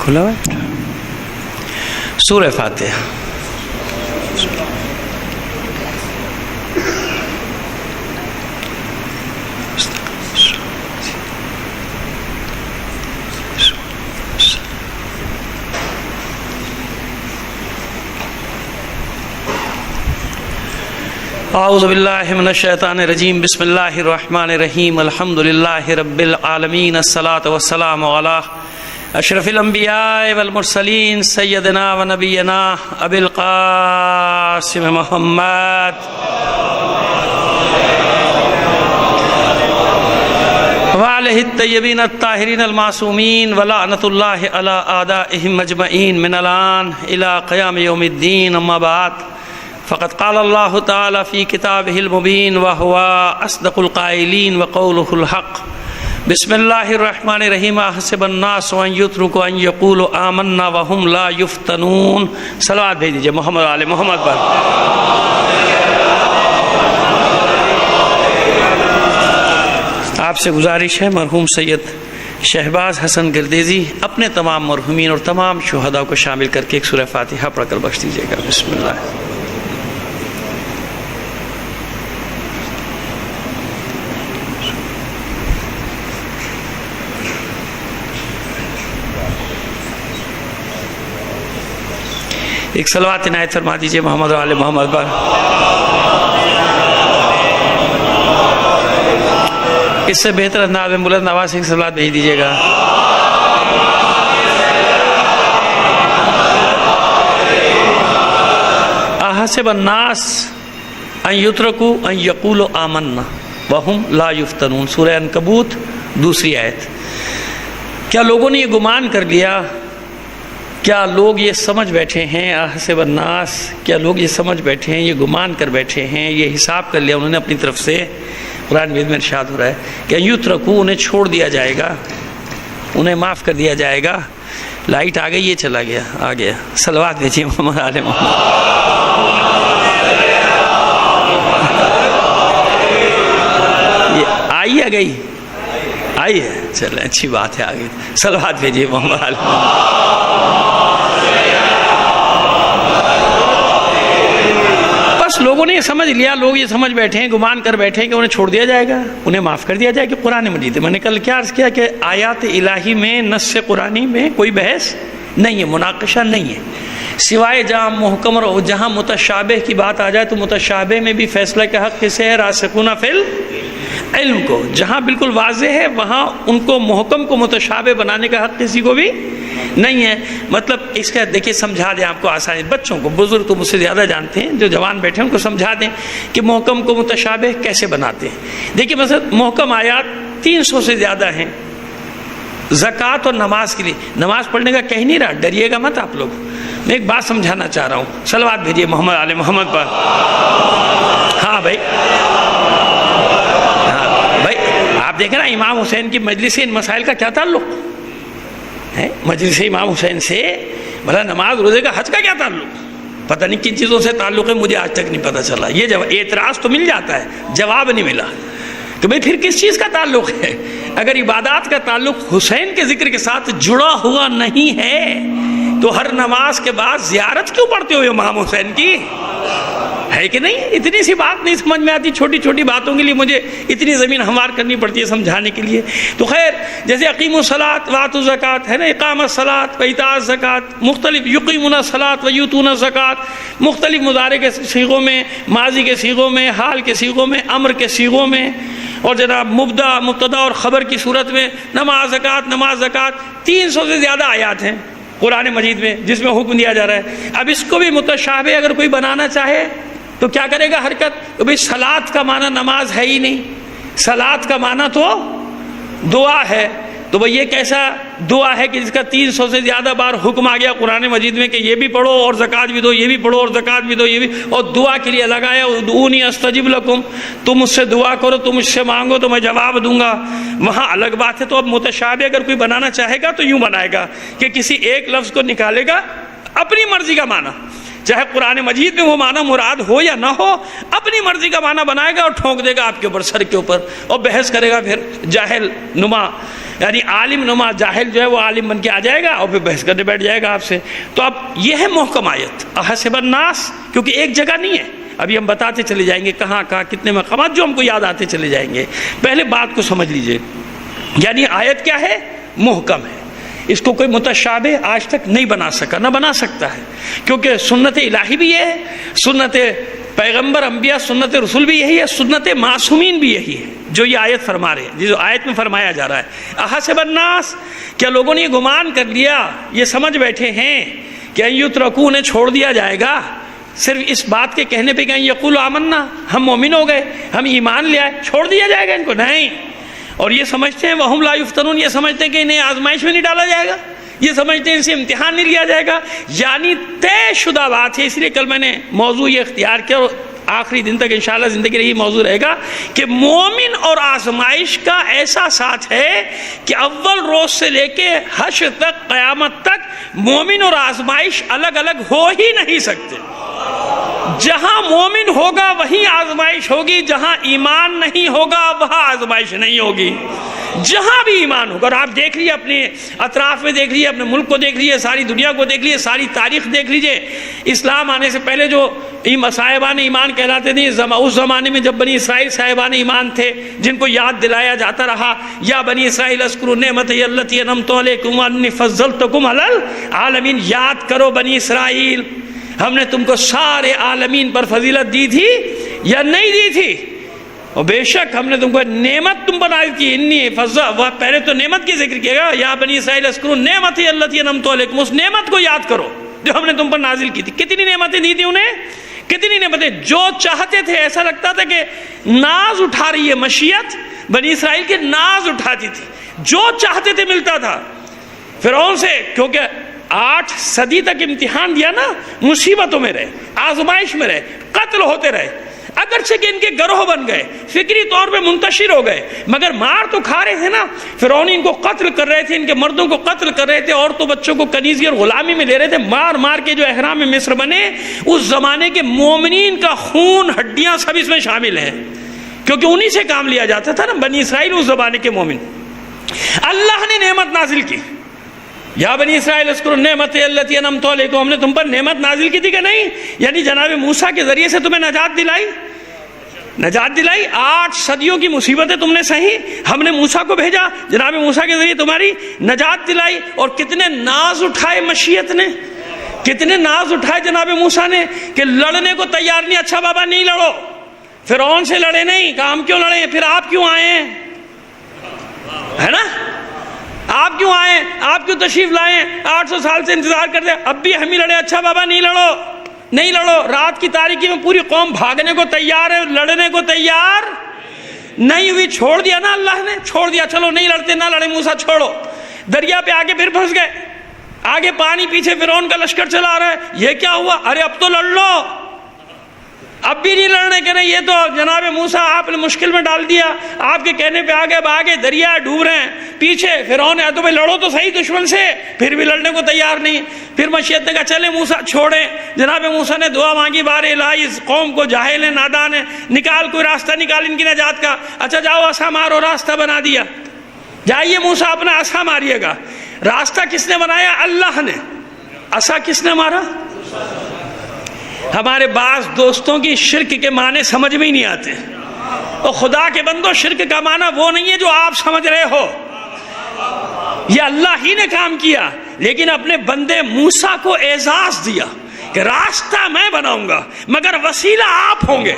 کھلا ہوا ہے. سورہ فاتحہ. اعوذ باللہ من الشیطان الرجیم. بسم اللہ الرحمن الرحیم. الحمد للہ رب العالمین. الصلاۃ والسلام علی اشرف الانبیاء والمرسلین سیدنا و نبینا ابی القاسم محمد وعلیہ الطیبین الطاہرین المعصومین ولعنۃ اللہ علی اعدائہم اجمعین من الان الی قیام یوم الدین. اما بعد فقد قال اللہ تعالی فی کتابہ المبین وہو اصدق القائلین وقولہ الحق. بسم اللہ الرحمن الرحیم. احسب الناس ان یترکوا ان یقولوا آمنا وهم لا یفتنون. صلوات بھیج دیجئے محمد علی محمد پر. آپ سے گزارش ہے مرحوم سید شہباز حسن گردیزی اپنے تمام مرحومین اور تمام شہداء کو شامل کر کے ایک سورہ فاتحہ پڑھ کر بخش دیجیے گا. بسم اللہ. ایک صلوات عنایت فرما دیجئے محمد و آل محمد پر. اس سے بہتر انداز میں بلند آواز سے ایک صلوات بھیج دیجئے گا. احسب الناس ان یترکوا ان یقولوا آمنا وهم لا یفتنون. سورہ عنکبوت دوسری آیت. کیا لوگوں نے یہ گمان کر لیا، کیا لوگ یہ سمجھ بیٹھے ہیں، احسب الناس کیا لوگ یہ سمجھ بیٹھے ہیں، یہ گمان کر بیٹھے ہیں، یہ حساب کر لیا انہوں نے اپنی طرف سے. قرآن مجید میں ارشاد ہو رہا ہے کہ یترکوا انہیں چھوڑ دیا جائے گا، انہیں معاف کر دیا جائے گا. لائٹ آ گئی، یہ چلا گیا، آ گیا. صلوات بھیجیے محمد علی محمد. یہ آئی ہے گئی؟ آئی ہے، چلیں اچھی بات ہے، آگے صلوات بھیجیے محمد علی محمد. بس لوگوں نے یہ سمجھ لیا، لوگ یہ سمجھ بیٹھے ہیں، گمان کر بیٹھے ہیں کہ انہیں چھوڑ دیا جائے گا، انہیں معاف کر دیا جائے گا. قرآن مجید میں نے کل کیا عرض کیا کہ آیات الہی میں نص قرآنی میں کوئی بحث نہیں ہے، مناقشہ نہیں ہے، سوائے جہاں محکم اور جہاں متشابہ کی بات آ جائے تو متشابہ میں بھی فیصلہ کا حق کسے ہے؟ راسخون فی العلم کو. جہاں بالکل واضح ہے وہاں ان کو محکم کو متشابہ بنانے کا حق کسی کو بھی نہیں ہے. مطلب اس کا دیکھیے سمجھا دیں آپ کو آسانی، بچوں کو، بزرگ تو مجھ سے زیادہ جانتے ہیں، جو جوان بیٹھے ہیں ان کو سمجھا دیں کہ محکم کو متشابہ کیسے بناتے ہیں. دیکھیے مثلا محکم آیات 300 سے زیادہ ہیں زکوٰۃ اور نماز کے لیے. نماز پڑھنے کا کہہ نہیں رہا، ڈریے گا مت آپ لوگ. میں ایک بات سمجھانا چاہ رہا ہوں. صلوات بھیجیے محمد علی محمد پر. ہاں بھائی، بھائی آپ دیکھیں نا امام حسین کی مجلس سے ان مسائل کا کیا تعلق ہے؟ مجلس امام حسین سے بھلا نماز روزے کا حج کا کیا تعلق؟ پتہ نہیں کن چیزوں سے تعلق ہے، مجھے آج تک نہیں پتہ چلا. یہ اعتراض تو مل جاتا ہے، جواب نہیں ملا. تو بھئی پھر کس چیز کا تعلق ہے؟ اگر عبادات کا تعلق حسین کے ذکر کے ساتھ جڑا ہوا نہیں ہے تو ہر نماز کے بعد زیارت کیوں پڑھتے ہو امام حسین کی؟ ہے کہ نہیں؟ اتنی سی بات نہیں سمجھ میں آتی، چھوٹی چھوٹی باتوں کے لیے مجھے اتنی زمین ہموار کرنی پڑتی ہے سمجھانے کے لیے. تو خیر جیسے اقیموا الصلاۃ وآتوا الزکوٰۃ ہے نا، اقام الصلاۃ وایتاء الزکوٰۃ، مختلف یقیمون الصلاۃ ویؤتون الزکوٰۃ، مختلف مضارع کے صیغوں میں، ماضی کے صیغوں میں، حال کے صیغوں میں، امر کے صیغوں میں، اور جناب مبتدا اور خبر کی صورت میں نماز زکوٰۃ نماز زکوٰۃ. 300 سے زیادہ آیات ہیں قرآن مجید میں جس میں حکم دیا جا رہا ہے. اب اس کو بھی متشابہ اگر کوئی بنانا چاہے تو کیا کرے گا حرکت؟ کہ بھئی صلاۃ کا معنی نماز ہے ہی نہیں، صلاۃ کا معنی تو دعا ہے. تو بھئی یہ کیسا دعا ہے کہ جس کا 300 سے زیادہ بار حکم آ گیا قرآن مجید میں کہ یہ بھی پڑھو اور زکوٰۃ بھی دو، یہ بھی پڑھو اور زکوٰۃ بھی دو، یہ بھی، اور دعا کے لیے لگایا ادعونی استجب لکم، تم مجھ سے دعا کرو، تم مجھ سے مانگو تو میں جواب دوں گا. وہاں الگ بات ہے. تو اب متشابہ اگر کوئی بنانا چاہے گا تو یوں بنائے گا کہ کسی ایک لفظ کو نکالے گا اپنی مرضی کا معنی، چاہے قرآن مجید میں وہ معنی مراد ہو یا نہ ہو، اپنی مرضی کا معنی بنائے گا اور ٹھونک دے گا آپ کے اوپر، سر کے اوپر، اور بحث کرے گا پھر جاہل نما یعنی عالم نما جاہل جو ہے وہ عالم بن کے آ جائے گا اور پھر بحث کرنے بیٹھ جائے گا آپ سے. تو اب یہ ہے محکم آیت احسب الناس، کیونکہ ایک جگہ نہیں ہے. ابھی ہم بتاتے چلے جائیں گے کہاں کتنے مقامات جو ہم کو یاد آتے چلے جائیں گے. پہلے بات کو سمجھ لیجئے، یعنی آیت کیا ہے؟ محکم ہے. اس کو کوئی متشابہ آج تک نہیں بنا سکا، نہ بنا سکتا ہے، کیونکہ سنت الہی بھی یہ ہے، سنت پیغمبر انبیاء سنت رسول بھی یہی ہے، سنت معصومین بھی یہی ہے جو یہ آیت فرما رہے ہیں، جو آیت میں فرمایا جا رہا ہے. احسب الناس، کیا لوگوں نے یہ گمان کر لیا، یہ سمجھ بیٹھے ہیں کہ ان یترکوا، انہیں چھوڑ دیا جائے گا صرف اس بات کے کہنے پہ کہ یقولوا آمنا، ہم مومن ہو گئے، ہم ایمان لے آئے، چھوڑ دیا جائے گا ان کو؟ نہیں. اور یہ سمجھتے ہیں وہم لا یفتنون، یہ سمجھتے ہیں کہ انہیں آزمائش میں نہیں ڈالا جائے گا، یہ سمجھتے ہیں ان سے امتحان نہیں لیا جائے گا. یعنی طے شدہ بات ہے. اس لیے کل میں نے موضوع یہ اختیار کیا اور آخری دن تک انشاءاللہ زندگی رہی موضوع رہے گا کہ مومن اور آزمائش کا ایسا ساتھ ہے کہ اول روز سے لے کے حشر تک، قیامت تک مومن اور آزمائش الگ الگ ہو ہی نہیں سکتے. جہاں مومن ہوگا وہیں آزمائش ہوگی، جہاں ایمان نہیں ہوگا وہاں آزمائش نہیں ہوگی. جہاں بھی ایمان ہوگا، اور آپ دیکھ لیجیے اپنے اطراف میں، دیکھ لیجیے اپنے ملک کو، دیکھ لیجیے ساری دنیا کو، دیکھ لیجیے ساری تاریخ دیکھ لیجیے. اسلام آنے سے پہلے جو صاحبان ایمان کہلاتے تھے، اس زمانے میں جب بنی اسرائیل صاحبان ایمان تھے، جن کو یاد دلایا جاتا رہا، یا بنی اسرائیل اذکروا نعمتی التی انعمت علیکم وانی فضلتکم علی العالمین، یاد کرو بنی اسرائیل، ہم نے تم کو سارے عالمین پر فضیلت دی تھی یا نہیں دی تھی؟ اور بے شک ہم نے تم کو نعمت تم پر نازل کی. انی فضل، پہلے تو نعمت کی ذکر کیا گا، یا بنی اسرائیل اذکروا نعمتی التی انعمت علیکم، اس نعمت کو یاد کرو جو ہم نے تم پر نازل کی تھی. کتنی نعمتیں دی تھی انہیں، کتنی نعمتیں. جو چاہتے تھے، ایسا لگتا تھا کہ ناز اٹھا رہی ہے مشیت، بنی اسرائیل کے ناز اٹھاتی تھی، جو چاہتے تھے ملتا تھا. فرعون سے کیونکہ 8 صدی تک امتحان دیا نا، مصیبتوں میں رہے، آزمائش میں رہے، قتل ہوتے رہے، اگرچہ کہ ان کے گروہ بن گئے، فکری طور پہ منتشر ہو گئے، مگر مار تو کھا رہے تھے نا. فرعون ان کو قتل کر رہے تھے، ان کے مردوں کو قتل کر رہے تھے، عورتوں بچوں کو کنیزی اور غلامی میں لے رہے تھے، مار مار کے جو احرام مصر بنے. اس زمانے کے مومنین کا خون، ہڈیاں سب اس میں شامل ہیں، کیونکہ انہی سے کام لیا جاتا تھا نا، بنی اسرائیل اس زمانے کے مومن. اللہ نے نعمت نازل کی، یا بنی اسرائیل اذکروا نعمتی التی انعمت علیکم، ہم نے تم پر نعمت نازل کی تھی کہ نہیں؟ یعنی جناب موسیٰ کے ذریعے سے تمہیں نجات دلائی، نجات دلائی. 8 صدیوں کی مصیبتیں تم نے سہی، ہم نے موسیٰ کو بھیجا، جناب موسیٰ کے ذریعے تمہاری نجات دلائی. اور کتنے ناز اٹھائے مشیت نے، کتنے ناز اٹھائے جناب موسیٰ نے کہ لڑنے کو تیار نہیں. اچھا بابا نہیں لڑو، فرعون سے لڑے نہیں، کہا ہم کیوں لڑیں، پھر آپ کیوں آئے ہیں، ہے نا؟ آپ کیوں آئے، آپ کیوں تشریف لائیں، 800 سال سے انتظار کرتے، اب بھی ہم ہی لڑے. اچھا بابا نہیں لڑو، نہیں لڑو. رات کی تاریکی میں پوری قوم بھاگنے کو تیار ہے، لڑنے کو تیار نہیں ہوئی. چھوڑ دیا نا اللہ نے، چھوڑ دیا، چلو نہیں لڑتے، نہ لڑے موسیٰ، چھوڑو. دریا پہ آگے پھر پھنس گئے، آگے پانی، پیچھے فرعون کا لشکر چلا آ رہا ہے. یہ کیا ہوا، ارے اب تو لڑ لو، اب بھی نہیں لڑنے کے نہیں، یہ تو جناب موسیٰ آپ نے مشکل میں ڈال دیا، آپ کے کہنے پہ آگے آگے دریا ڈوب رہے ہیں. پیچھے فرعون ہے تو بھائی لڑو تو صحیح دشمن سے، پھر بھی لڑنے کو تیار نہیں. پھر مشیت نے کہا چلے موسیٰ چھوڑیں. جناب موسیٰ نے دعا مانگی، بار الہی اس قوم کو جاہل ہیں، نادان ہیں، نکال کوئی راستہ، نکال ان کی نجات کا. اچھا جاؤ عصا مارو، راستہ بنا دیا. جائیے موسیٰ اپنا عصا ماریے گا. راستہ کس نے بنایا؟ اللہ نے. عصا کس نے مارا؟ ہمارے بعض دوستوں کی شرک کے معنی سمجھ میں ہی نہیں آتے. اور خدا کے بندو، شرک کا معنی وہ نہیں ہے جو آپ سمجھ رہے ہو، یہ اللہ ہی نے کام کیا، لیکن اپنے بندے موسیٰ کو اعزاز دیا کہ راستہ میں بناؤں گا مگر وسیلہ آپ ہوں گے.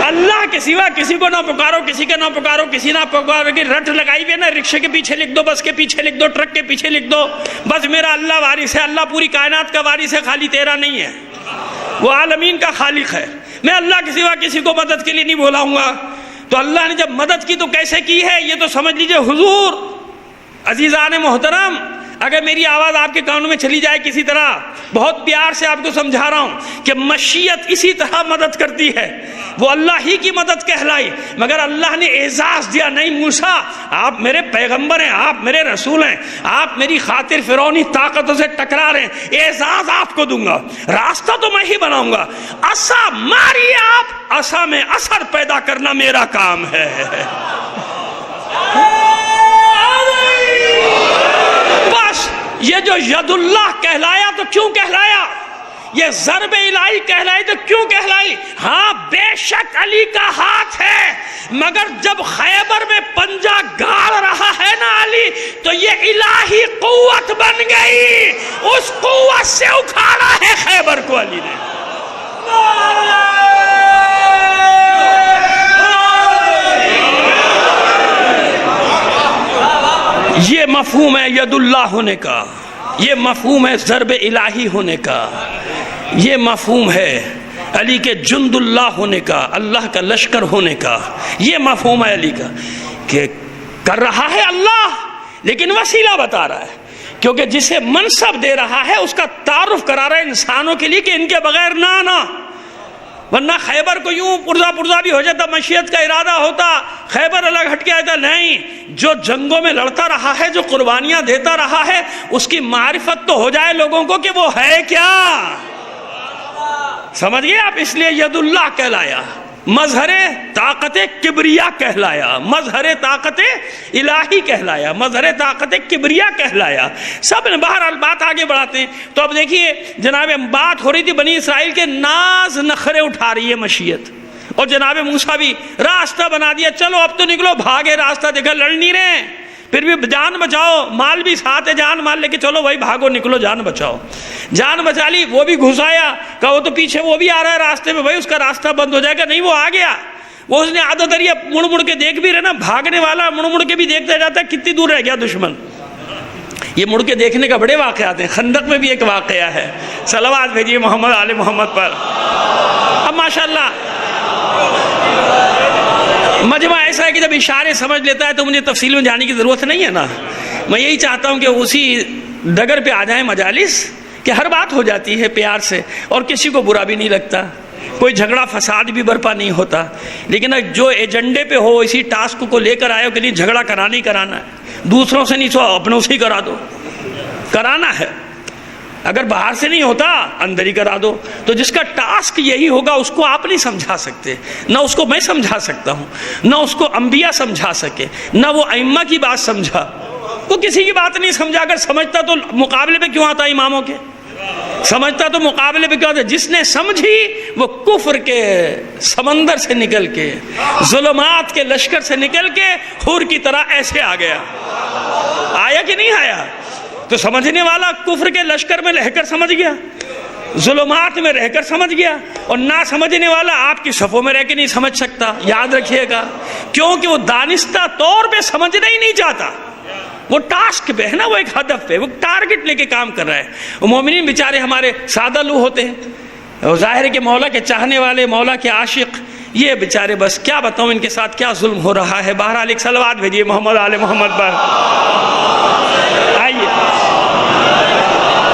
اللہ کے سوا کسی کو نہ پکارو، کسی کا نہ پکارو، کسی نہ پکارو کہ رٹ لگائی ہوئی نا، رکشے کے پیچھے لکھ دو، بس کے پیچھے لکھ دو، ٹرک کے پیچھے لکھ دو، بس میرا اللہ وارث ہے. اللہ پوری کائنات کا وارث ہے، خالی تیرا نہیں ہے، وہ عالمین کا خالق ہے. میں اللہ کے سوا کسی کو مدد کے لیے نہیں بولاؤں گا. تو اللہ نے جب مدد کی تو کیسے کی ہے یہ تو سمجھ لیجئے. حضور عزیزان محترم، اگر میری آواز آپ کے کانوں میں چلی جائے کسی طرح، بہت پیار سے آپ کو سمجھا رہا ہوں کہ مشیت اسی طرح مدد کرتی ہے، وہ اللہ ہی کی مدد کہلائی، مگر اللہ نے اعزاز دیا، نہیں موسیٰ آپ میرے پیغمبر ہیں، آپ میرے رسول ہیں، آپ میری خاطر فرعونی طاقتوں سے ٹکرا رہے ہیں، اعزاز آپ کو دوں گا، راستہ تو میں ہی بناؤں گا، عصا ماریے آپ، عصا میں اثر پیدا کرنا میرا کام ہے۔ بس یہ جو ید اللہ کہلایا تو کیوں کہلایا، یہ ضرب الہی کہلائی تو کیوں کہلائی؟ ہاں بے شک علی کا ہاتھ ہے، مگر جب خیبر میں پنجہ گاڑ رہا ہے نا علی، تو یہ الہی قوت بن گئی، اس قوت سے اکھاڑا ہے خیبر کو علی نے۔ یہ مفہوم ہے ید اللہ ہونے کا، یہ مفہوم ہے ضرب الہی ہونے کا، یہ مفہوم ہے علی کے جند اللہ ہونے کا، اللہ کا لشکر ہونے کا، یہ مفہوم ہے علی کا کہ کر رہا ہے اللہ لیکن وسیلہ بتا رہا ہے، کیونکہ جسے منصب دے رہا ہے اس کا تعارف کرا رہا ہے انسانوں کے لیے کہ ان کے بغیر نہ ورنہ خیبر کو یوں پرزا بھی ہو جاتا، مشیت کا ارادہ ہوتا، خیبر الگ ہٹ کے آتا، نہیں، جو جنگوں میں لڑتا رہا ہے، جو قربانیاں دیتا رہا ہے، اس کی معرفت تو ہو جائے لوگوں کو کہ وہ ہے کیا، سمجھ گئے آپ؟ اس لیے ید اللہ کہلایا، مظہر طاقت کبریا کہلایا، مظہر طاقت الہی کہلایا، مظہر طاقت کبریا کہلایا، سب نے بہرحال بات آگے بڑھاتے ہیں۔ تو اب دیکھیے جناب، بات ہو رہی تھی بنی اسرائیل کے ناز نخرے اٹھا رہی ہے مشیت، اور جناب موسیٰ بھی راستہ بنا دیا، چلو اب تو نکلو، بھاگے، راستہ دیکھا لڑ نہیں رہے، پھر بھی جان بچاؤ، مال بھی ساتھ ہے، جان مال لے کے چلو بھائی، بھاگو، نکلو، جان بچاؤ، جان بچا لی، وہ بھی گھس آیا، کہا وہ تو پیچھے وہ بھی آ رہا ہے راستے میں، بھائی اس کا راستہ بند ہو جائے گا، نہیں وہ آ گیا، وہ اس نے عادت ہے مڑ مڑ کے دیکھ بھی رہے نا، بھاگنے والا مڑ مڑ کے بھی دیکھتا جاتا ہے کتنی دور رہ گیا دشمن، یہ مڑ کے دیکھنے کا بڑے واقعات ہیں، خندق میں بھی ایک واقعہ ہے، صلوات بھیجیے محمد آل محمد پر۔ اب ماشاءاللہ مجمع ایسا ہے کہ جب اشارے سمجھ لیتا ہے تو مجھے تفصیل میں جانے کی ضرورت نہیں ہے نا، میں یہی چاہتا ہوں کہ اسی ڈگر پہ آ جائیں مجالس کہ ہر بات ہو جاتی ہے پیار سے، اور کسی کو برا بھی نہیں لگتا، کوئی جھگڑا فساد بھی برپا نہیں ہوتا، لیکن جو ایجنڈے پہ ہو، اسی ٹاسک کو لے کر آئے ہو کہ نہیں جھگڑا کرانا ہی کرانا ہے، دوسروں سے نہیں سو اپنوں سے ہی کرا دو، کرانا ہے، اگر باہر سے نہیں ہوتا اندر ہی کرا دو، تو جس کا ٹاسک یہی ہوگا اس کو آپ نہیں سمجھا سکتے، نہ اس کو میں سمجھا سکتا ہوں، نہ اس کو انبیاء سمجھا سکے، نہ وہ ائمہ کی بات سمجھا، وہ کسی کی بات نہیں سمجھا، اگر سمجھتا تو مقابلے پہ کیوں آتا اماموں کے، سمجھتا تو مقابلے پہ کیوں آتا، جس نے سمجھی وہ کفر کے سمندر سے نکل کے، ظلمات کے لشکر سے نکل کے حور کی طرح ایسے آ گیا، آیا کہ نہیں آیا؟ تو سمجھنے والا کفر کے لشکر میں رہ کر سمجھ گیا، ظلمات میں رہ کر سمجھ گیا، اور نہ سمجھنے والا آپ کی صفوں میں رہ کے نہیں سمجھ سکتا، یاد رکھیے گا، کیونکہ وہ دانستہ طور پہ سمجھنا ہی نہیں چاہتا، وہ ٹاسک پہ ہے نا، وہ ایک ہدف پہ، وہ ٹارگٹ لے کے کام کر رہا ہے۔ وہ مومنین بیچارے ہمارے سادہ لو ہوتے ہیں، ظاہر ہے کہ مولا کے چاہنے والے، مولا کے عاشق، یہ بیچارے بس کیا بتاؤں ان کے ساتھ کیا ظلم ہو رہا ہے۔ بہرحال ایک صلوات بھیجیے محمد آل محمد پر، آئیے۔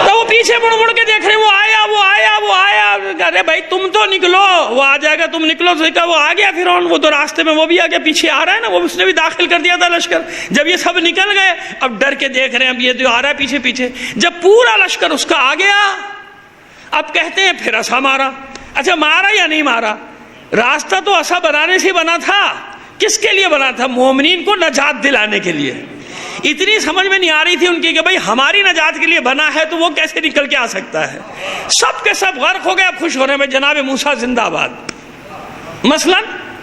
تو وہ پیچھے مڑ مڑ کے دیکھ رہے ہیں، وہ آیا وہ آیا وہ آیا، ارے بھائی تم تو نکلو، وہ آ جائے گا، تم نکلو، تو کہا وہ آ گیا فرعون، وہ تو راستے میں وہ بھی آ گیا، پیچھے آ رہا ہے نا، وہ اس نے بھی داخل کر دیا تھا لشکر۔ جب یہ سب نکل گئے، اب ڈر کے دیکھ رہے ہیں، اب یہ تو آ رہا ہے پیچھے پیچھے، جب پورا لشکر اس کا آ گیا، اب کہتے ہیں پھر عصا مارا۔ اچھا مارا یا نہیں مارا؟ راستہ تو عصا بنانے سے بنا تھا، کس کے لیے بنا تھا؟ مومنین کو نجات دلانے کے لیے۔ اتنی سمجھ میں نہیں آ رہی تھی ان کی کہ بھائی ہماری نجات کے لیے بنا ہے تو وہ کیسے نکل کے آ سکتا ہے۔ سب کے سب غرق ہو گئے، اب خوش ہو رہے ہیں جناب موسیٰ زندہ باد۔ مثلا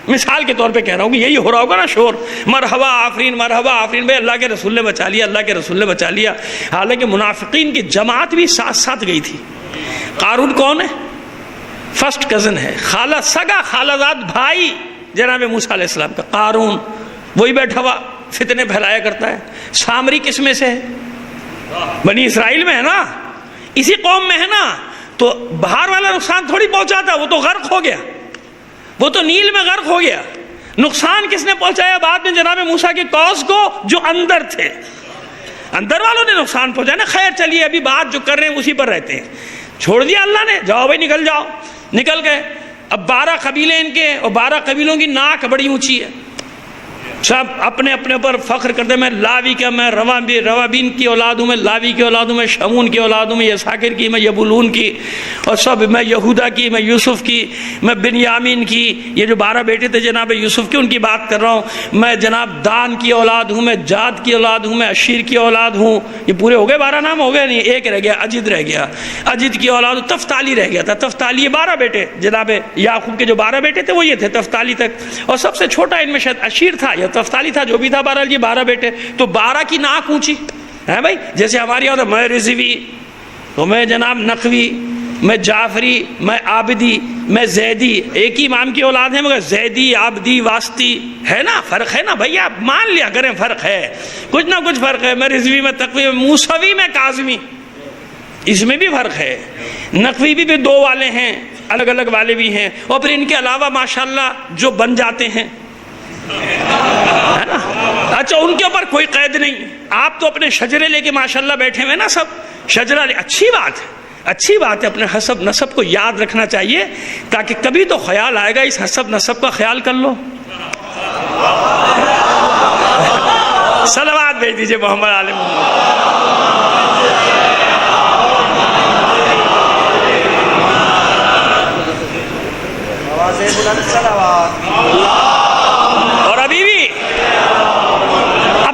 مثال کے طور پہ کہہ رہا ہوں کہ یہی ہو رہا ہوگا نا شور، مرحبا آفرین مرحبا آفرین، بھائی اللہ کے رسول نے بچا لیا، اللہ کے رسول نے بچا لیا۔ حالانکہ منافقین کی جماعت بھی ساتھ ساتھ گئی تھی۔ قارون کون ہے؟ فرسٹ کزن ہے، خالہ سگا خالہ زاد بھائی جناب موسیٰ علیہ السلام کا قارون، وہی بیٹھا ہوا فتنے پھیلایا کرتا ہے۔ سامری کس میں سے ہے؟ بنی اسرائیل میں ہے نا، اسی قوم میں ہے نا، تو باہر والا نقصان تھوڑی پہنچاتا، وہ تو غرق ہو گیا، وہ تو نیل میں غرق ہو گیا۔ نقصان کس نے پہنچایا بعد میں؟ جناب موسیٰ کے قوس کو جو اندر تھے۔ اندر والوں نے نقصان پہنچایا نا. خیر چلیے ابھی بات جو کر رہے ہیں اسی پر رہتے ہیں. چھوڑ دیا اللہ نے, جاؤ بھائی نکل جاؤ. نکل گئے. اب 12 قبیلے ان کے, اور 12 قبیلوں کی ناک بڑی اونچی ہے. سب اپنے اپنے پر فخر کرتے, میں لاوی کا, میں روابین کی اولاد ہوں, میں لاوی کی اولاد ہوں, میں شمون کی اولاد ہوں, میں یساکر کی, میں یبولون کی, اور سب میں یہودا کی, میں یوسف کی, میں بنیامین کی. یہ جو 12 بیٹے تھے جناب یوسف کی ان کی بات کر رہا ہوں. میں جناب دان کی اولاد ہوں, میں جاد کی اولاد ہوں, میں اشیر کی اولاد ہوں. یہ پورے ہو گئے 12 نام ہو گئے نہیں, ایک رہ گیا, اجد رہ گیا. اجد کی اولاد, تفتالی رہ گیا تھا. تفتالی, یہ 12 بیٹے جناب یعقوب کے جو 12 بیٹے تھے وہ یہ تھے تفتالی تک. اور سب سے چھوٹا ان میں شاید اشیر تھا, تفتالی تھا, جو بھی تھا. 12 یہ 12 بیٹے. تو 12 کی ناک اونچی ہے بھائی. جیسے ہماری یہاں میں رضوی, تو میں جناب نقوی, میں جعفری, میں عابدی, میں زیدی. ایک ہی امام کی اولاد ہے مگر زیدی, عابدی, واسطی ہے نا, فرق ہے نا بھائی, آپ مان لیا کریں فرق ہے, کچھ نہ کچھ فرق ہے. میں رضوی, میں تقوی, میں موسوی, میں کاظمی, اس میں بھی فرق ہے. نقوی بھی 2 والے ہیں, الگ الگ والے بھی ہیں. اور پھر ان کے علاوہ ماشاءاللہ جو بن جاتے ہیں ہے نا. اچھا ان کے اوپر کوئی قید نہیں. آپ تو اپنے شجرے لے کے ماشاءاللہ بیٹھے ہوئے نا, سب شجرہ لے. اچھی بات ہے, اچھی بات ہے. اپنے حسب نسب کو یاد رکھنا چاہیے, تاکہ کبھی تو خیال آئے گا اس حسب نسب کا خیال کر لو. صلوات بھیج دیجئے محمد آل محمد. اور ابھی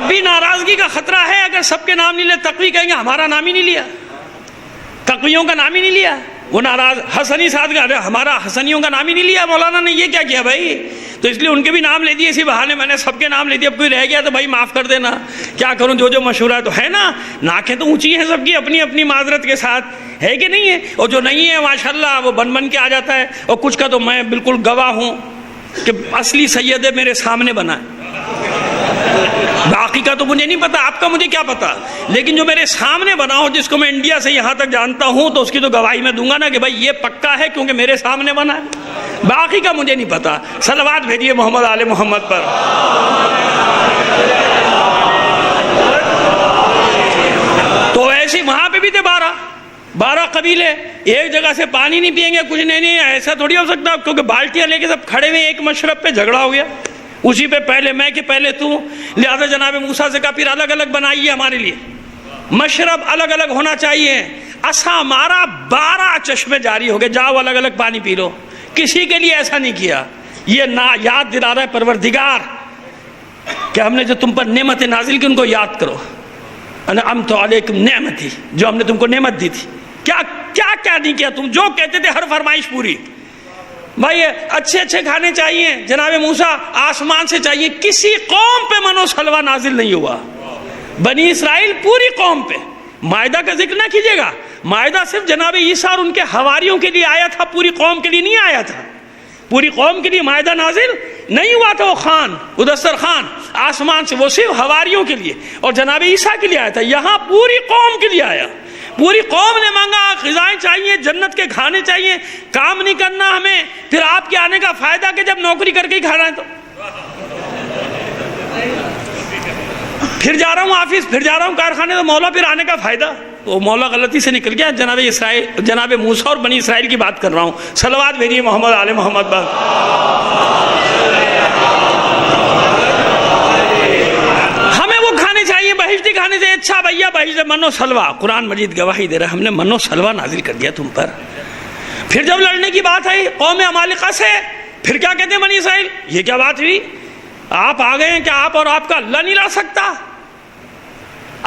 بھی ناراضگی کا خطرہ ہے. اگر سب کے نام نہیں لے, تقوی کہیں گے ہمارا نام ہی نہیں لیا, تقویوں کا نام ہی نہیں لیا. وہ ناراض حسنی ساتھ کا, ہمارا حسنیوں کا نام ہی نہیں لیا مولانا نے, یہ کیا کیا بھائی. تو اس لیے ان کے بھی نام لے دیے اسی بہانے, میں نے سب کے نام لے دیا. اب کوئی رہ گیا تو بھائی معاف کر دینا, کیا کروں, جو مشہور ہے. تو ہے نا, ناکیں تو اونچی ہیں سب کی اپنی اپنی معذرت کے ساتھ, ہے کہ نہیں ہے. اور جو نہیں ہے ماشاءاللہ وہ بن کے آ جاتا ہے. اور کچھ کا تو میں بالکل گواہ ہوں کہ اصلی سید میرے سامنے بنا ہے. باقی کا تو مجھے نہیں پتا, آپ کا مجھے کیا پتا, لیکن جو میرے سامنے بنا ہو, جس کو میں انڈیا سے یہاں تک جانتا ہوں, تو اس کی تو گواہی میں دوں گا نا کہ بھائی یہ پکا ہے کیونکہ میرے سامنے بنا ہے. باقی کا مجھے نہیں پتا. صلوات بھیجیے محمد آل محمد پر. تو ایسی وہاں پہ بھی تھے 12 قبیلے, ایک جگہ سے پانی نہیں پئیں گے, کچھ نہیں, ایسا تھوڑی ہو سکتا, کیونکہ بالٹیاں لے کے سب کھڑے ہوئے, ایک مشرب پہ جھگڑا ہو گیا, اسی پہ پہلے میں کہ پہلے تو. لہذا جناب موسیٰ سے کہا پھر الگ الگ بنائیے ہمارے لیے, مشرب الگ الگ ہونا چاہیے. اسا مارا 12 چشمے جاری ہو گئے, جاؤ الگ الگ پانی پی لو. کسی کے لیے ایسا نہیں کیا. یہ یاد دلا رہا ہے پروردگار کہ ہم نے جو تم پر نعمتیں نازل کی ان کو یاد کرو. انعمت علیکم نعمتی, جو ہم نے تم کو نعمت دی تھی. کیا کیا کیا نہیں کیا تم, جو کہتے تھے ہر فرمائش پوری. بھائی اچھے کھانے چاہیے جناب موسیٰ, آسمان سے چاہیے. کسی قوم پہ من و سلوہ نازل نہیں ہوا, بنی اسرائیل پوری قوم پہ. مائدہ کا ذکر نہ کیجیے گا, مائدہ صرف جناب عیسیٰ اور ان کے حواریوں کے لیے آیا تھا, پوری قوم کے لیے نہیں آیا تھا. پوری قوم کے لیے مائدہ نازل نہیں ہوا تھا. وہ خان, ادستر خان آسمان سے, وہ صرف حواریوں کے لیے اور جناب عیسیٰ کے لیے آیا تھا. یہاں پوری قوم کے لیے آیا. پوری قوم نے مانگا, غذائیں چاہیے, جنت کے کھانے چاہیے, کام نہیں کرنا ہمیں. پھر آپ کے آنے کا فائدہ کہ جب نوکری کر کے ہی کھانا ہے تو. پھر جا رہا ہوں آفس, پھر جا رہا ہوں کارخانے, تو مولا پھر آنے کا فائدہ. تو مولا غلطی سے نکل گیا. جناب موسیٰ اور بنی اسرائیل کی بات کر رہا ہوں. صلوات بھیجیے محمد آل محمد پر. ہمیں وہ کھانے چاہیے, بہشتی کھانے سے. اچھا بھیا بہشت من و سلوہ, قرآن مجید گواہی دے رہا ہے, ہم نے من و سلوہ نازل کر دیا تم پر. پھر جب لڑنے کی بات آئی قوم عمالقہ سے, پھر کیا کہتے ہیں بنی اسرائیل, یہ کیا بات ہوئی, آپ آ گئے ہیں کہ آپ اور آپ کا اللہ نہیں لڑ سکتا,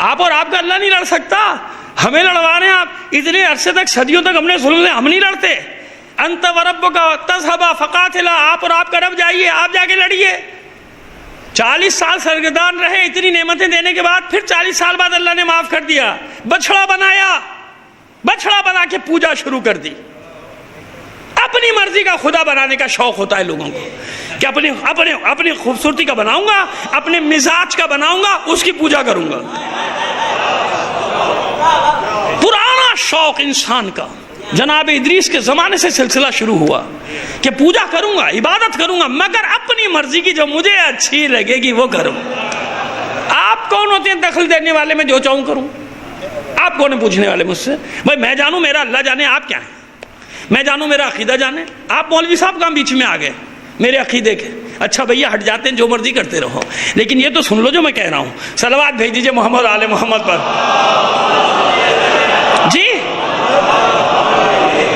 آپ اور آپ کا اللہ نہیں لڑ سکتا, ہمیں لڑوا رہے ہیں آپ. اتنے عرصے تک, صدیوں تک ہم نے ظلم سے, ہم نہیں لڑتے. انت وربک تذهبا فقاتلا, آپ اور آپ کا رب جائیے, آپ جا کے لڑیے. 40 سال سرگردان رہے اتنی نعمتیں دینے کے بعد, پھر 40 سال بعد اللہ نے معاف کر دیا. بچڑا بنایا, بچڑا بنا کے پوجا شروع کر دی. اپنی مرضی کا خدا بنانے کا شوق ہوتا ہے لوگوں کو کہ اپنی خوبصورتی کا بناؤں گا, اپنے مزاج کا بناؤں گا, اس کی پوجا کروں گا. پرانا شوق انسان کا جناب ادریس کے زمانے سے سلسلہ شروع ہوا کہ پوجا کروں گا, عبادت کروں گا, مگر اپنی مرضی کی, جو مجھے اچھی لگے گی وہ کروں. آپ آپ کون ہوتے ہیں دخل دینے والے؟ میں جو چاہوں کروں؟ آپ کون ہیں پوچھنے والے مجھ سے؟ بھائی میں جانوں میرا اللہ جانے آپ کیا ہیں، میں جانوں میرا عقیدہ جانے، آپ مولوی صاحب کہاں بیچ میں آ گئے میرے عقیدے کے؟ اچھا بھیا ہٹ جاتے ہیں، جو مرضی کرتے رہو، لیکن یہ تو سن لو جو میں کہہ رہا ہوں. صلوات بھیج دیجئے محمد آل محمد پر. جی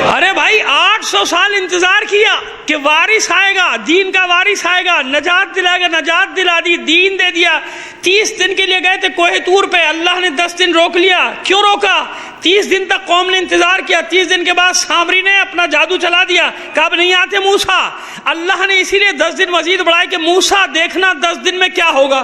ارے بھائی 800 سال انتظار کیا کہ وارث آئے گا، دین کا وارث آئے گا، نجات دلائے گا، نجات دلا دی، دین دے دیا. 30 دن کے لیے گئے تھے کوہ طور پہ، اللہ نے 10 دن روک لیا. کیوں روکا؟ 30 دن تک قوم نے انتظار کیا. 30 دن کے بعد سامری نے اپنا جادو چلا دیا، کب نہیں آتے موسیٰ. اللہ نے اسی لیے 10 دن مزید بڑھائے کہ موسیٰ دیکھنا 10 دن میں کیا ہوگا.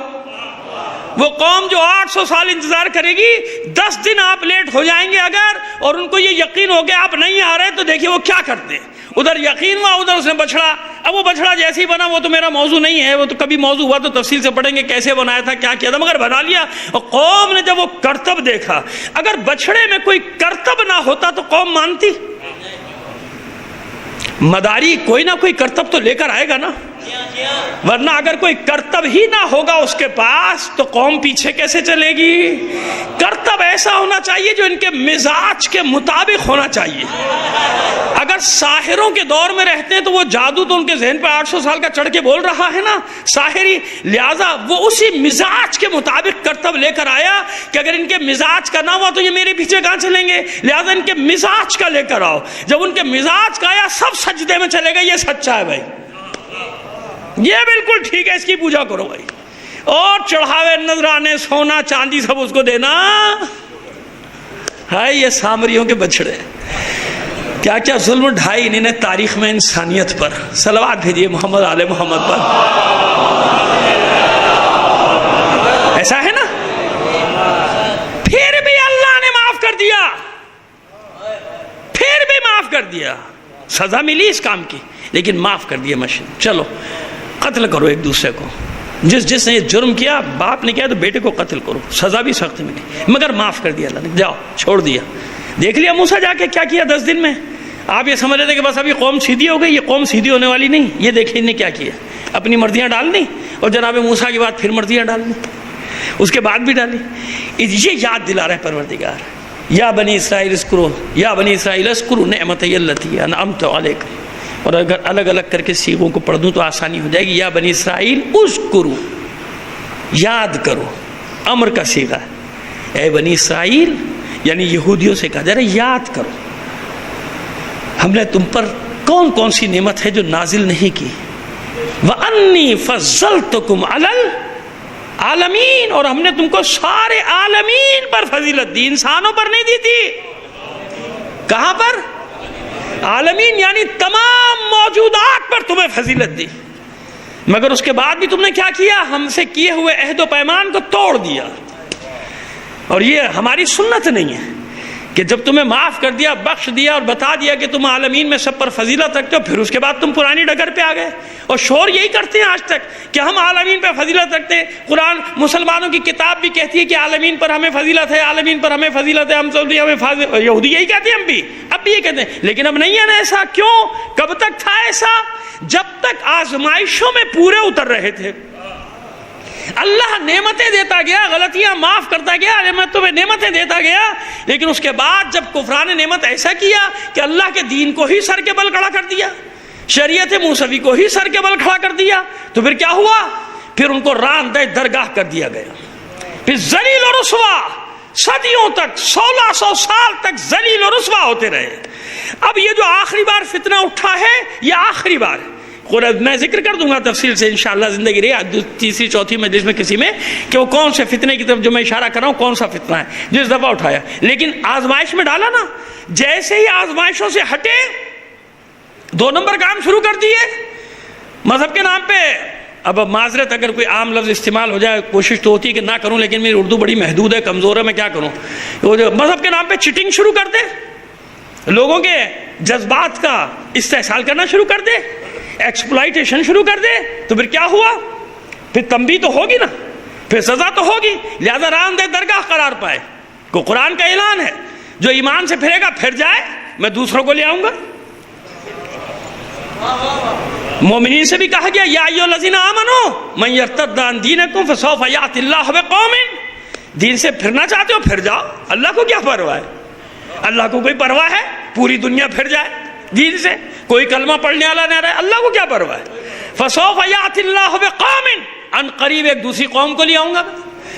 وہ قوم جو 800 سال انتظار کرے گی، 10 دن آپ لیٹ ہو جائیں گے اگر، اور ان کو یہ یقین ہو گیا آپ نہیں آ رہے، تو دیکھیے وہ کیا کرتے ہیں. ادھر یقین ہوا، ادھر اس نے بچڑا. اب وہ بچڑا جیسے ہی بنا، وہ تو میرا موضوع نہیں ہے، وہ تو کبھی موضوع ہوا تو تفصیل سے پڑھیں گے کیسے بنایا تھا، کیا کیا تھا، مگر بنا لیا. اور قوم نے جب وہ کرتب دیکھا، اگر بچڑے میں کوئی کرتب نہ ہوتا تو قوم مانتی؟ مداری کوئی نہ کوئی کرتب تو لے کر آئے گا نا، ورنہ اگر کوئی کرتب ہی نہ ہوگا اس کے پاس تو قوم پیچھے کیسے چلے گی. کرتب ایسا ہونا چاہیے جو ان کے مزاج کے مطابق ہونا چاہیے. اگر ساحروں کے دور میں رہتے ہیں تو وہ جادو تو ان کے ذہن پہ 800 سال کا چڑھ کے بول رہا ہے نا ساحری، لہذا وہ اسی مزاج کے مطابق کرتب لے کر آیا کہ اگر ان کے مزاج کا نہ ہوا تو یہ میرے پیچھے کہاں چلیں گے، لہذا ان کے مزاج کا لے کر آؤ. جب ان کے مزاج کا آیا سب سجدے میں چلے گئے. یہ سچا ہے بھائی، یہ بالکل ٹھیک ہے، اس کی پوجا کرو بھائی، اور چڑھاوے نذرانے سونا چاندی سب اس کو دینا ہے. یہ سامریوں کے بچڑے کیا کیا ظلم ڈھائی انہوں نے تاریخ میں انسانیت پر. صلوات بھیجیے محمد آل محمد پر. ایسا ہے نا، پھر بھی اللہ نے معاف کر دیا، پھر بھی معاف کر دیا. سزا ملی اس کام کی لیکن معاف کر دیا. مشین چلو قتل کرو ایک دوسرے کو، جس نے یہ جرم کیا، باپ نے کیا تو بیٹے کو قتل کرو، سزا بھی سخت ملی مگر معاف کر دیا اللہ نے. جاؤ چھوڑ دیا. دیکھ لیا موسیٰ جا کے کیا کیا 10 دن میں. آپ یہ سمجھ رہے تھے کہ بس ابھی قوم سیدھی ہو گئی، یہ قوم سیدھی ہونے والی نہیں. یہ دیکھیں انہیں کیا کیا، اپنی مرضیاں ڈالنی، اور جناب موسیٰ کی بات پھر مرضیاں ڈالنی، اس کے بعد بھی ڈالی. یہ یاد دلا رہے پروردگار، یا بنی اسرائیل اذکروا، یا بنی اسرائیل اذکروا نعمتی التی انعمت علیکم. اور اگر الگ الگ کر کے سیغوں کو پڑھ دوں تو آسانی ہو جائے گی. یا بنی اسرائیل اذکروا، یاد کرو، امر کا صیغہ ہے. اے بنی اسرائیل یعنی یہودیوں سے کہا جا رہا ہے یاد کرو ہم نے تم پر کون کون سی نعمت ہے جو نازل نہیں کی. وَأَنِّي فَضَّلْتُكُمْ عَلَى العالمین، اور ہم نے تم کو سارے عالمین پر فضیلت دی، انسانوں پر نہیں دی تھی. کہاں پر؟ عالمین یعنی تمام موجودات پر تمہیں فضیلت دی. مگر اس کے بعد بھی تم نے کیا کیا؟ ہم سے کیے ہوئے عہد و پیمان کو توڑ دیا. اور یہ ہماری سنت نہیں ہے کہ جب تمہیں معاف کر دیا، بخش دیا اور بتا دیا کہ تم عالمین میں سب پر فضیلت رکھتے ہو، پھر اس کے بعد تم پرانی ڈگر پہ آ گئے. اور شور یہی کرتے ہیں آج تک کہ ہم عالمین پہ فضیلت رکھتے ہیں. قرآن مسلمانوں کی کتاب بھی کہتی ہے کہ عالمین پر ہمیں فضیلت ہے، عالمین پر ہمیں فضیلت ہے، ہم سب ہمیں یہودی یہی کہتے ہیں، ہم بھی اب بھی یہ کہتے ہیں. لیکن اب نہیں ہے نا ایسا. کیوں؟ کب تک تھا ایسا؟ جب تک آزمائشوں میں پورے اتر رہے تھے. اللہ نعمتیں دیتا گیا، غلطیاں معاف کرتا گیا، نعمتوں میں نعمتیں دیتا گیا، لیکن اس کے بعد جب کفران نعمت ایسا کیا کہ اللہ کے دین کو ہی سر کے بل کھڑا کر دیا، شریعت موسوی کو ہی سر کے بل کھڑا کر دیا، تو پھر کیا ہوا؟ پھر ان کو راندہ درگاہ کر دیا گیا. پھر ذلیل و رسوا صدیوں تک، 1600 سال تک ذلیل و رسوا ہوتے رہے. اب یہ جو آخری بار فتنہ اٹھا ہے، یہ آخری بار ہے. میں ذکر کر دوں گا تفصیل سے انشاءاللہ زندگی رہی تیسری چوتھی مجلس میں کسی میں کہ وہ کون سے فتنے کی طرف جو میں اشارہ کر رہا ہوں کون سا فتنہ ہے جس دفعہ اٹھایا. لیکن آزمائش میں ڈالا نا، جیسے ہی آزمائشوں سے ہٹے 2 نمبر کام شروع کر دیے مذہب کے نام پہ. اب معذرت اگر کوئی عام لفظ استعمال ہو جائے، کوشش تو ہوتی ہے کہ نہ کروں، لیکن میری اردو بڑی محدود ہے، کمزور ہے، میں کیا کروں. وہ جو مذہب کے نام پہ چیٹنگ شروع کر دے، لوگوں کے جذبات کا استحصال کرنا شروع کر دے، ایکسپلائٹیشن شروع کر دے، تو پھر کیا ہوا؟ پھر تنبیہ تو ہوگی نا، پھر سزا تو ہوگی. لہذا راندہ درگاہ قرار پائے. کو قرآن کا اعلان ہے جو ایمان سے پھرے گا پھر جائے، میں دوسروں کو لے آؤں گا. مومنین سے بھی کہا گیا یا ایھا الذین آمنوا من یرتد عن دینکم فسوف یأتی اللہ بقوم، دین سے پھرنا چاہتے ہو پھر جاؤ، اللہ کو کیا پرواہ ہے؟ اللہ کو کوئی پرواہ ہے پوری دنیا پھر جائے دین سے؟ کوئی کلمہ پڑھنے والا نہ رہے، اللہ کو کیا پرواہ ہے؟ فسوف یأتی اللہ بقوم، ان قریب ایک دوسری قوم کو لے آؤں گا۔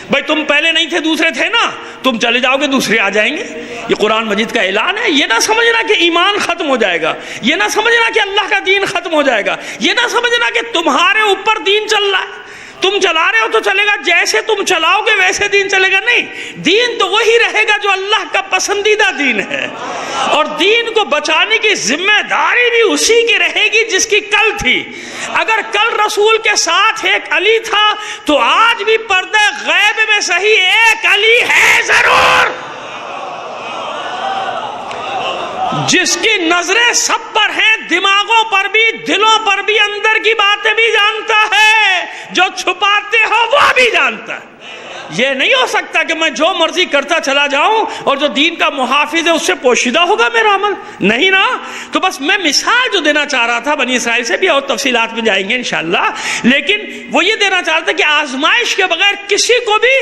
بھائی تم پہلے نہیں تھے دوسرے تھے نا، تم چلے جاؤ گے دوسرے آ جائیں گے، یہ قرآن مجید کا اعلان ہے۔ یہ نہ سمجھنا کہ ایمان ختم ہو جائے گا، یہ نہ سمجھنا کہ اللہ کا دین ختم ہو جائے گا، یہ نہ سمجھنا کہ تمہارے اوپر دین چل رہا ہے، تم چلا رہے ہو تو چلے گا، جیسے تم چلاؤ گے ویسے دین چلے گا، نہیں، دین تو وہی رہے گا جو اللہ کا پسندیدہ دین ہے، اور دین کو بچانے کی ذمہ داری بھی اسی کی رہے گی جس کی کل تھی۔ اگر کل رسول کے ساتھ ایک علی تھا تو آج بھی پردہ غیب میں صحیح ایک علی ہے ضرور، جس کی نظریں سب پر ہیں، دماغوں پر بھی، دلوں پر بھی، اندر کی باتیں بھی جانتا ہے، جو چھپاتے ہو وہ بھی جانتا ہے۔ یہ نہیں ہو سکتا کہ میں جو مرضی کرتا چلا جاؤں اور جو دین کا محافظ ہے اس سے پوشیدہ ہوگا میرا عمل، نہیں نا۔ تو بس میں مثال جو دینا چاہ رہا تھا بنی اسرائیل سے بھی، اور تفصیلات میں جائیں گے انشاءاللہ، لیکن وہ یہ دینا چاہ رہا تھا کہ آزمائش کے بغیر کسی کو بھی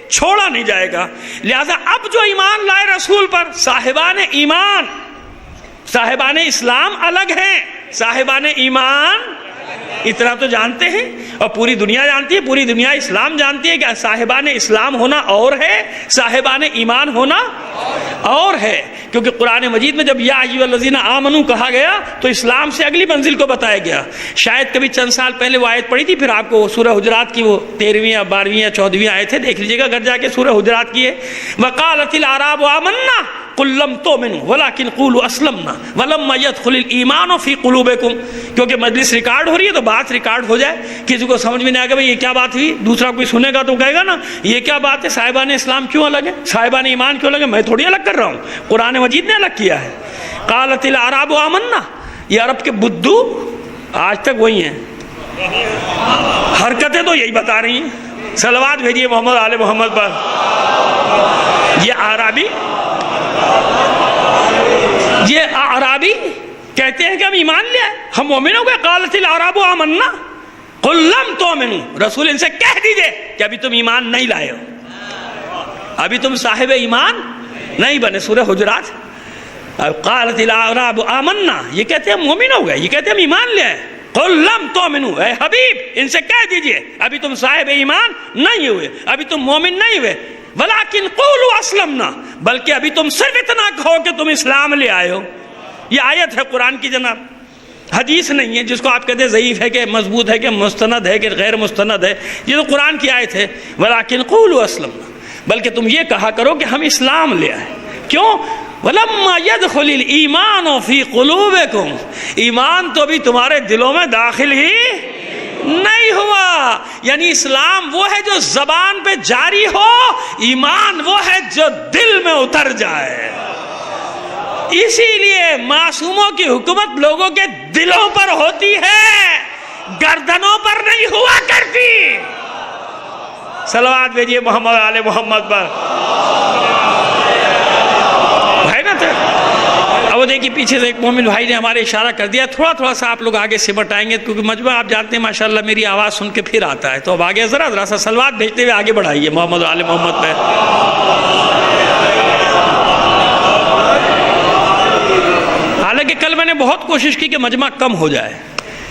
چھوڑا نہیں جائے گا۔ لہذا اب جو ایمان لائے رسول پر، صاحبان ایمان، صاحبان اسلام الگ ہیں، صاحبان ایمان اتنا تو جانتے ہیں، اور پوری دنیا جانتی ہے، پوری دنیا اسلام جانتی ہے کہ صاحبان اسلام ہونا اور ہے، صاحبان ایمان ہونا اور ہے، کیونکہ قرآن مجید میں جب یا ایھا الذین آمنوا کہا گیا تو اسلام سے اگلی منزل کو بتایا گیا۔ شاید کبھی چند سال پہلے وہ آیت پڑھی تھی، پھر آپ کو سورہ حجرات کی وہ 13ویں یا 12ویں یا 14ویں آیت ہے، دیکھ لیجیے گا گھر جا کے سورہ حجرات کی ہے۔ وقالت الاعراب آمنا قل لم تؤمنوا ولكن قولوا اسلمنا ولما يدخل الايمان في قلوبكم، کیونکہ مجلس ریکارڈ ہو رہی ہے تو بات ریکارڈ ہو جائے، کسی کو سمجھ میں نہیں آئے گا بھئی یہ کیا بات ہوئی، دوسرا کوئی سنے گا تو کہے گا نا یہ کیا بات ہے، صاحبان اسلام کیوں الگ ہے، صاحبان ایمان کیوں الگ ہے، میں تھوڑی الگ کر رہا ہوں، قرآن مجید نے الگ کیا ہے۔ قالت الاعراب آمنا، یہ عرب کے بدو آج تک وہی ہیں، حرکتیں تو یہی بتا رہی ہیں۔ صلوات بھیجیے محمد آل محمد پر۔ یہ اعرابی کہتے ہیں کہ ہم ایمان لے آئے، ہم مومن ہو گئے۔ قالت الاعراب آمنا قل لم تؤمنوا، رسول ان سے کہہ دیجئے کہ ابھی تم ایمان نہیں لائے ہو، ابھی تم صاحب ایمان نہیں بنے۔ سورہ حجرات۔ قالت الاعراب آمنا، یہ کہتے ہیں ہم مومن ہو گئے، یہ کہتے ہیں ہم ایمان لے آئے۔ قل لم تؤمنوا، اے حبیب ان سے کہہ دیجئے ابھی تم صاحب ایمان نہیں ہوئے، ابھی تم مومن نہیں ہوئے۔ ولیکن قولوا اسلمنا، بلکہ ابھی تم صرف اتنا کہو کہ تم اسلام لے آئے ہو۔ یہ آیت ہے قرآن کی جناب، حدیث نہیں ہے جس کو آپ کہتے ہیں ضعیف ہے کہ مضبوط ہے کہ مستند ہے کہ غیر مستند ہے، یہ تو قرآن کی آیت ہے۔ ولیکن قولوا اسلمنا، بلکہ تم یہ کہا کرو کہ ہم اسلام لے آئے۔ کیوں؟ وَلَمَّا يَدْخُلِ الْإِيمَانُ فِي قُلُوبِكُمْ، ایمان تو بھی تمہارے دلوں میں داخل ہی نہیں ہوا۔ یعنی اسلام وہ ہے جو زبان پہ جاری ہو، ایمان وہ ہے جو دل میں اتر جائے۔ اسی لیے معصوموں کی حکومت لوگوں کے دلوں پر ہوتی ہے، گردنوں پر نہیں ہوا کرتی۔ صلوات بھیجیے محمد آل محمد پر۔ بھائی نا تھے اب وہ دیکھیے پیچھے سے ایک مومن بھائی نے ہمارے اشارہ کر دیا، تھوڑا سا آپ لوگ آگے سمٹ آئیں گے کیونکہ مجمع آپ جانتے ہیں ماشاءاللہ میری آواز سن کے پھر آتا ہے، تو اب آگے ذرا سا صلوات بھیجتے ہوئے آگے بڑھائیے محمد آل محمد پہ۔ حالانکہ کل میں نے بہت کوشش کی کہ مجمع کم ہو جائے،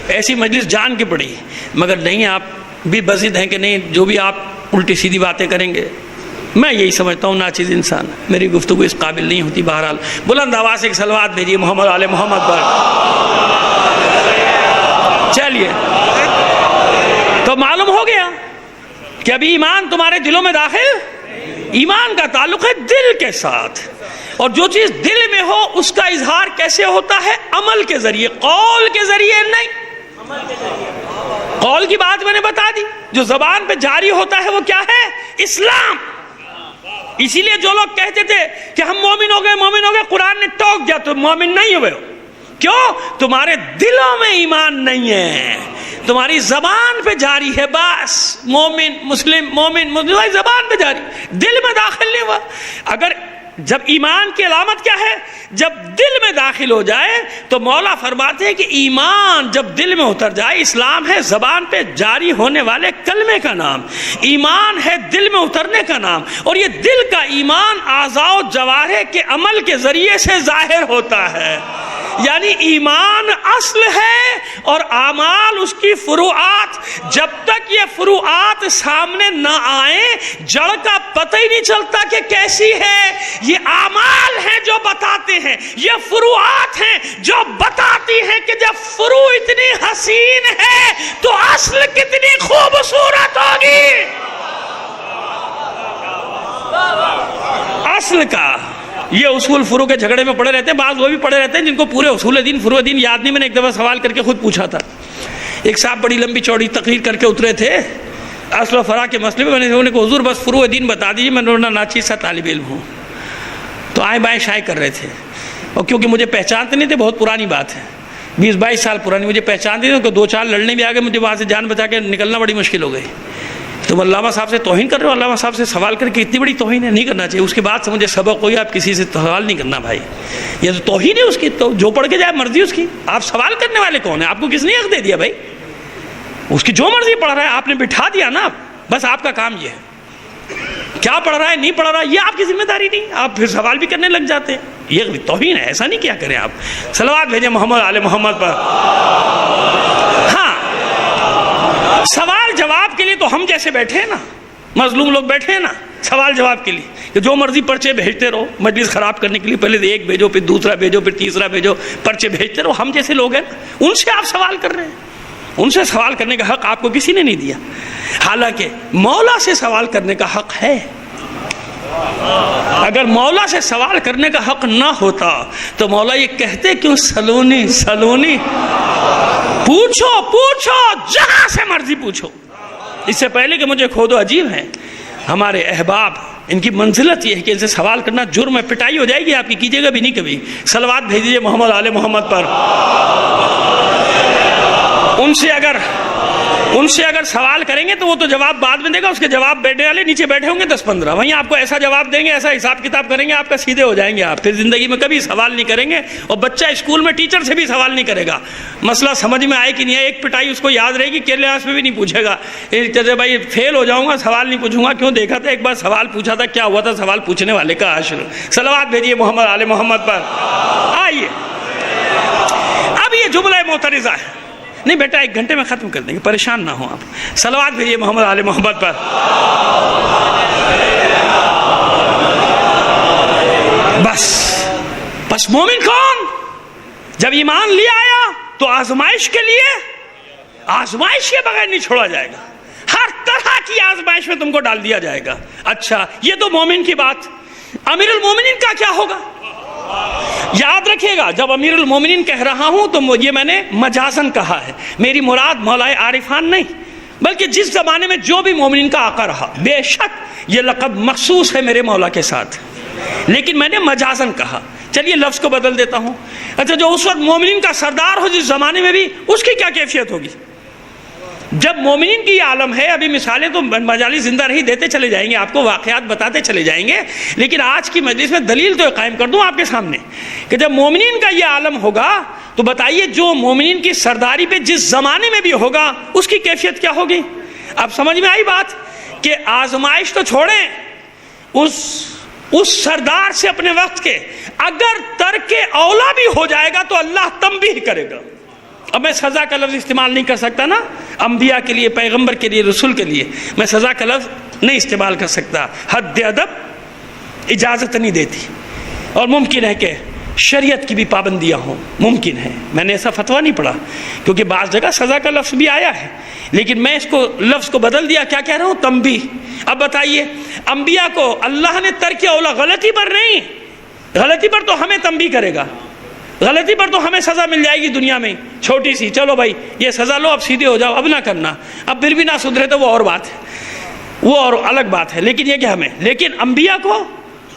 ایسی مجلس جان کے پڑی، مگر نہیں، آپ بھی بضد ہیں کہ نہیں جو بھی آپ الٹی سیدھی باتیں کریں گے۔ میں یہی سمجھتا ہوں ناچیز انسان، میری گفتگو اس قابل نہیں ہوتی۔ بہرحال بلند آواز سے ایک صلوات بھیجیے محمد آل محمد پر۔ چلیے، تو معلوم ہو گیا کہ ابھی ایمان تمہارے دلوں میں داخل، ایمان کا تعلق ہے دل کے ساتھ، اور جو چیز دل میں ہو اس کا اظہار کیسے ہوتا ہے؟ عمل کے ذریعے، قول کے ذریعے نہیں۔ قول کی بات میں نے بتا دی، جو زبان پہ جاری ہوتا ہے وہ کیا ہے؟ اسلام۔ اسی لیے جو لوگ کہتے تھے کہ ہم مومن ہو گئے، قرآن نے ٹوک دیا تم مومن نہیں ہوئے ہو۔ کیوں؟ تمہارے دلوں میں ایمان نہیں ہے، تمہاری زبان پہ جاری ہے بس، مومن مسلم مومن مسلم، زبان پہ جاری، دل میں داخل نہیں ہوا۔ اگر جب ایمان کی علامت کیا ہے؟ جب دل میں داخل ہو جائے تو مولا فرماتے ہیں کہ ایمان جب دل میں اتر جائے، اسلام ہے زبان پہ جاری ہونے والے کلمے کا نام، ایمان ہے دل میں اترنے کا نام، اور یہ دل کا ایمان اعضاء و جوارح کے عمل کے ذریعے سے ظاہر ہوتا ہے۔ یعنی ایمان اصل ہے اور اعمال اس کی فروعات۔ جب تک یہ فروعات سامنے نہ آئیں جڑ کا پتہ ہی نہیں چلتا کہ کیسی ہے۔ یہ اعمال ہیں جو بتاتے ہیں، یہ فروعات ہیں جو بتاتی ہیں کہ جب فروع اتنی حسین ہے تو اصل کتنی خوبصورت ہوگی۔ اصل کا یہ اصول فروع کے جھگڑے میں پڑے رہتے ہیں، بعض وہ بھی پڑے رہتے ہیں جن کو پورے اصول دین فروع دین یاد نہیں۔ میں نے ایک دفعہ سوال کر کے خود پوچھا تھا، ایک صاحب بڑی لمبی چوڑی تقریر کر کے اترے تھے اصل و فرع کے مسئلے میں۔ میں نے انہوں نے کہا حضور بس فروع دین بتا دیجیے، میں ناچیز سا طالب علم ہوں۔ تو آئیں بائیں شائع کر رہے تھے، اور کیونکہ مجھے پہچانتے نہیں تھے، بہت پرانی بات ہے، 20-22 سال پرانی، مجھے پہچانتے تھے، دو چار لڑنے بھی آ گئے، مجھے وہاں سے جان بچا کے نکلنا بڑی مشکل ہو گئی۔ تم علامہ صاحب سے توہین کر رہے ہو، علامہ صاحب سے سوال کر کے اتنی بڑی توہین ہے، نہیں کرنا چاہیے۔ اس کے بعد سے مجھے سبق ہوئی آپ کسی سے سوال نہیں کرنا بھائی، یہ تو توہین ہے اس کی، تو جو پڑھ کے جائے مرضی اس کی، آپ سوال کرنے والے کون ہیں؟ آپ کو کس نے حق دے دیا بھائی؟ اس کی جو مرضی پڑھ رہا ہے آپ نے بٹھا دیا نا، بس آپ کا کام یہ ہے، کیا پڑھ رہا ہے نہیں پڑھ رہا یہ آپ کی ذمہ داری نہیں، آپ پھر سوال بھی کرنے لگ جاتے ہیں، یہ توہین ہے، ایسا نہیں کیا کریں آپ۔ صلوات بھیجیں محمد آل محمد پر۔ ہاں سوال جواب کے لیے تو ہم جیسے بیٹھے ہیں نا، مظلوم لوگ بیٹھے ہیں نا سوال جواب کے لیے، کہ جو مرضی پرچے بھیجتے رہو مجلس خراب کرنے کے لیے، پہلے ایک بھیجو پھر دوسرا بھیجو پھر تیسرا بھیجو، پرچے بھیجتے رہو، ہم جیسے لوگ ہیں ان سے آپ سوال کر رہے ہیں، ان سے سوال کرنے کا حق آپ کو کسی نے نہیں دیا، حالانکہ مولا سے سوال کرنے کا حق ہے۔ اگر مولا سے سوال کرنے کا حق نہ ہوتا تو مولا یہ کہتے کیوں سلونی سلونی، پوچھو پوچھو جہاں سے مرضی پوچھو، اس سے پہلے کہ مجھے کھودو۔ عجیب ہیں ہمارے احباب، ان کی منزلت یہ ہے کہ ان سے سوال کرنا جرم ہے، پٹائی ہو جائے گی آپ کی، کیجیے گا بھی نہیں کبھی۔ صلوات بھیج دیجیے محمد آل محمد پر۔ ان سے اگر سوال کریں گے تو وہ تو جواب بعد میں دے گا، اس کے جواب بیٹھنے والے نیچے بیٹھے ہوں گے 10-15، وہیں آپ کو ایسا جواب دیں گے، ایسا حساب کتاب کریں گے، آپ کا سیدھے ہو جائیں گے، آپ پھر زندگی میں کبھی سوال نہیں کریں گے، اور بچہ اسکول میں ٹیچر سے بھی سوال نہیں کرے گا، مسئلہ سمجھ میں آئے کہ نہیں ہے، ایک پٹائی اس کو یاد رہے گی، کلاس میں بھی نہیں پوچھے گا، چلے بھائی فیل ہو جاؤں گا سوال نہیں پوچھوں گا، کیوں دیکھا تھا ایک بار سوال پوچھا تھا کیا ہوا تھا، سوال پوچھنے والے کا حشر۔ صلوات بھیجیے محمد آل محمد پر۔ آئیے اب یہ جملہ معترضہ ہے، نہیں بیٹا 1 گھنٹے میں ختم کر دیں گے، پریشان نہ ہوں آپ۔ صلوات بھیجیے محمد آل محمد پر۔ بس مومن کون؟ جب ایمان لے آیا تو آزمائش کے لیے، آزمائش کے بغیر نہیں چھوڑا جائے گا، ہر طرح کی آزمائش میں تم کو ڈال دیا جائے گا۔ اچھا یہ تو مومن کی بات، امیر المومنین کا کیا ہوگا؟ یاد رکھیے گا جب امیر المومنین کہہ رہا ہوں تو یہ میں نے مجازن کہا ہے، میری مراد مولا عارفان نہیں، بلکہ جس زمانے میں جو بھی مومنین کا آقا رہا، بے شک یہ لقب مخصوص ہے میرے مولا کے ساتھ، لیکن میں نے مجازن کہا۔ چلیے لفظ کو بدل دیتا ہوں، اچھا جو اس وقت مومنین کا سردار ہو جس زمانے میں بھی، اس کی کیا کیفیت ہوگی؟ جب مومنین کی یہ عالم ہے، ابھی مثالیں تو مجالی زندہ رہی دیتے چلے جائیں گے، آپ کو واقعات بتاتے چلے جائیں گے، لیکن آج کی مجلس میں دلیل تو قائم کر دوں آپ کے سامنے کہ جب مومنین کا یہ عالم ہوگا تو بتائیے جو مومنین کی سرداری پہ جس زمانے میں بھی ہوگا اس کی کیفیت کیا ہوگی؟ اب سمجھ میں آئی بات کہ آزمائش تو چھوڑیں، اس سردار سے اپنے وقت کے اگر ترک اولا بھی ہو جائے گا تو اللہ تنبیہ کرے گا۔ اب میں سزا کا لفظ استعمال نہیں کر سکتا نا، انبیاء کے لیے، پیغمبر کے لیے، رسول کے لیے میں سزا کا لفظ نہیں استعمال کر سکتا، حد ادب اجازت نہیں دیتی، اور ممکن ہے کہ شریعت کی بھی پابندیاں ہوں، ممکن ہے، میں نے ایسا فتویٰ نہیں پڑھا کیونکہ بعض جگہ سزا کا لفظ بھی آیا ہے، لیکن میں اس کو لفظ کو بدل دیا، کیا کہہ رہا ہوں؟ تنبیہ۔ اب بتائیے انبیاء کو اللہ نے ترک اولا، غلطی پر نہیں، غلطی پر تو ہمیں تنبیہ کرے گا، غلطی پر تو ہمیں سزا مل جائے گی دنیا میں چھوٹی سی، چلو بھائی یہ سزا لو اب سیدھے ہو جاؤ، اب نہ کرنا، اب پھر بھی نہ سدھرے تو وہ اور بات ہے، وہ اور الگ بات ہے، لیکن یہ کہ ہمیں، لیکن انبیاء کو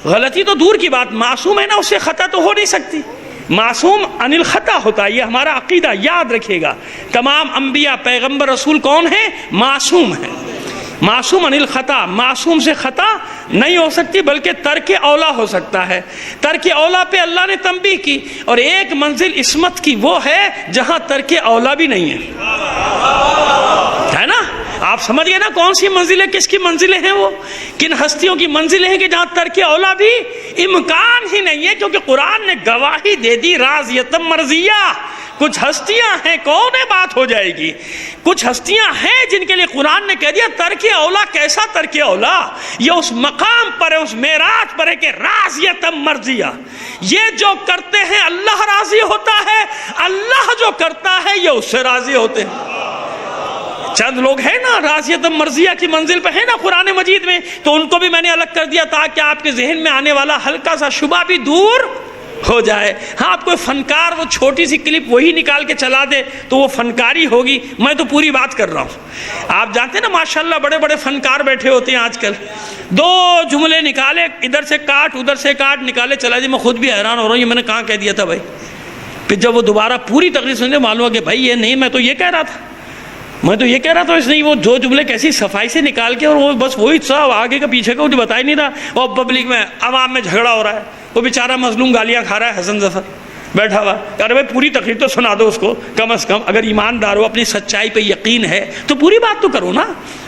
غلطی تو دور کی بات، معصوم ہے نا، اس سے خطا تو ہو نہیں سکتی، معصوم عن الخطا ہوتا ہے، یہ ہمارا عقیدہ یاد رکھیے گا، تمام انبیاء پیغمبر رسول کون ہیں؟ معصوم ہیں، معصوم عن الخطا، معصوم سے خطا نہیں ہو سکتی بلکہ ترک اولا ہو سکتا ہے۔ ترک اولا پہ اللہ نے تنبیہ کی، اور ایک منزل عصمت کی وہ ہے جہاں ترک اولا بھی نہیں ہے نا؟ آپ سمجھ گئے نا کون سی منزلیں کس کی منزلیں ہیں، وہ کن ہستیوں کی منزلیں ہیں کہ جہاں ترک اولا بھی امکان ہی نہیں ہے، کیونکہ قرآن نے گواہی دے دی راضیۃ مرضیہ۔ کچھ ہستیاں ہیں، کون ہے بات ہو جائے گی، کچھ ہستیاں ہیں جن کے لیے قرآن نے کہہ دیا ترک اولا۔ کیسا ترک اولا؟ یہ اس مقام پر ہے، اس معراج پر ہے کہ راضیۃ مرضیہ، یہ جو کرتے ہیں اللہ راضی ہوتا ہے، اللہ جو کرتا ہے یہ اس سے راضی ہوتے ہیں۔ چند لوگ ہیں نا راضیۃ مرضیہ کی منزل پہ ہیں نا قرآن مجید میں، تو ان کو بھی میں نے الگ کر دیا تاکہ آپ کے ذہن میں آنے والا ہلکا سا شبہ بھی دور ہو جائے۔ ہاں آپ کوئی فنکار وہ چھوٹی سی کلپ وہی نکال کے چلا دے تو وہ فنکاری ہوگی، میں تو پوری بات کر رہا ہوں۔ آپ جانتے ہیں نا ماشاءاللہ بڑے بڑے فنکار بیٹھے ہوتے ہیں آج کل، دو جملے نکالے، ادھر سے کاٹ ادھر سے کاٹ نکالے چلا دی۔ میں خود بھی حیران ہو رہا ہوں، یہ میں نے کہاں کہہ دیا تھا بھائی؟ پھر جب وہ دوبارہ پوری تقریر سنتے معلوم ہوا کہ بھائی یہ نہیں، میں تو یہ کہہ رہا تھا، میں تو یہ کہہ رہا تھا۔ اس نے وہ دو جملے کیسی صفائی سے نکال کے، اور وہ بس وہی سب آگے کا پیچھے کا بتا ہی نہیں رہا، اور پبلک میں عوام میں جھگڑا ہو رہا ہے، وہ بیچارہ مظلوم گالیاں کھا رہا ہے حسن ظفر بیٹھا ہوا۔ ارے بھائی پوری تقریر تو سنا دو اس کو کم از کم، اگر ایماندار ہو اپنی سچائی پہ یقین ہے تو پوری بات تو کرو نا،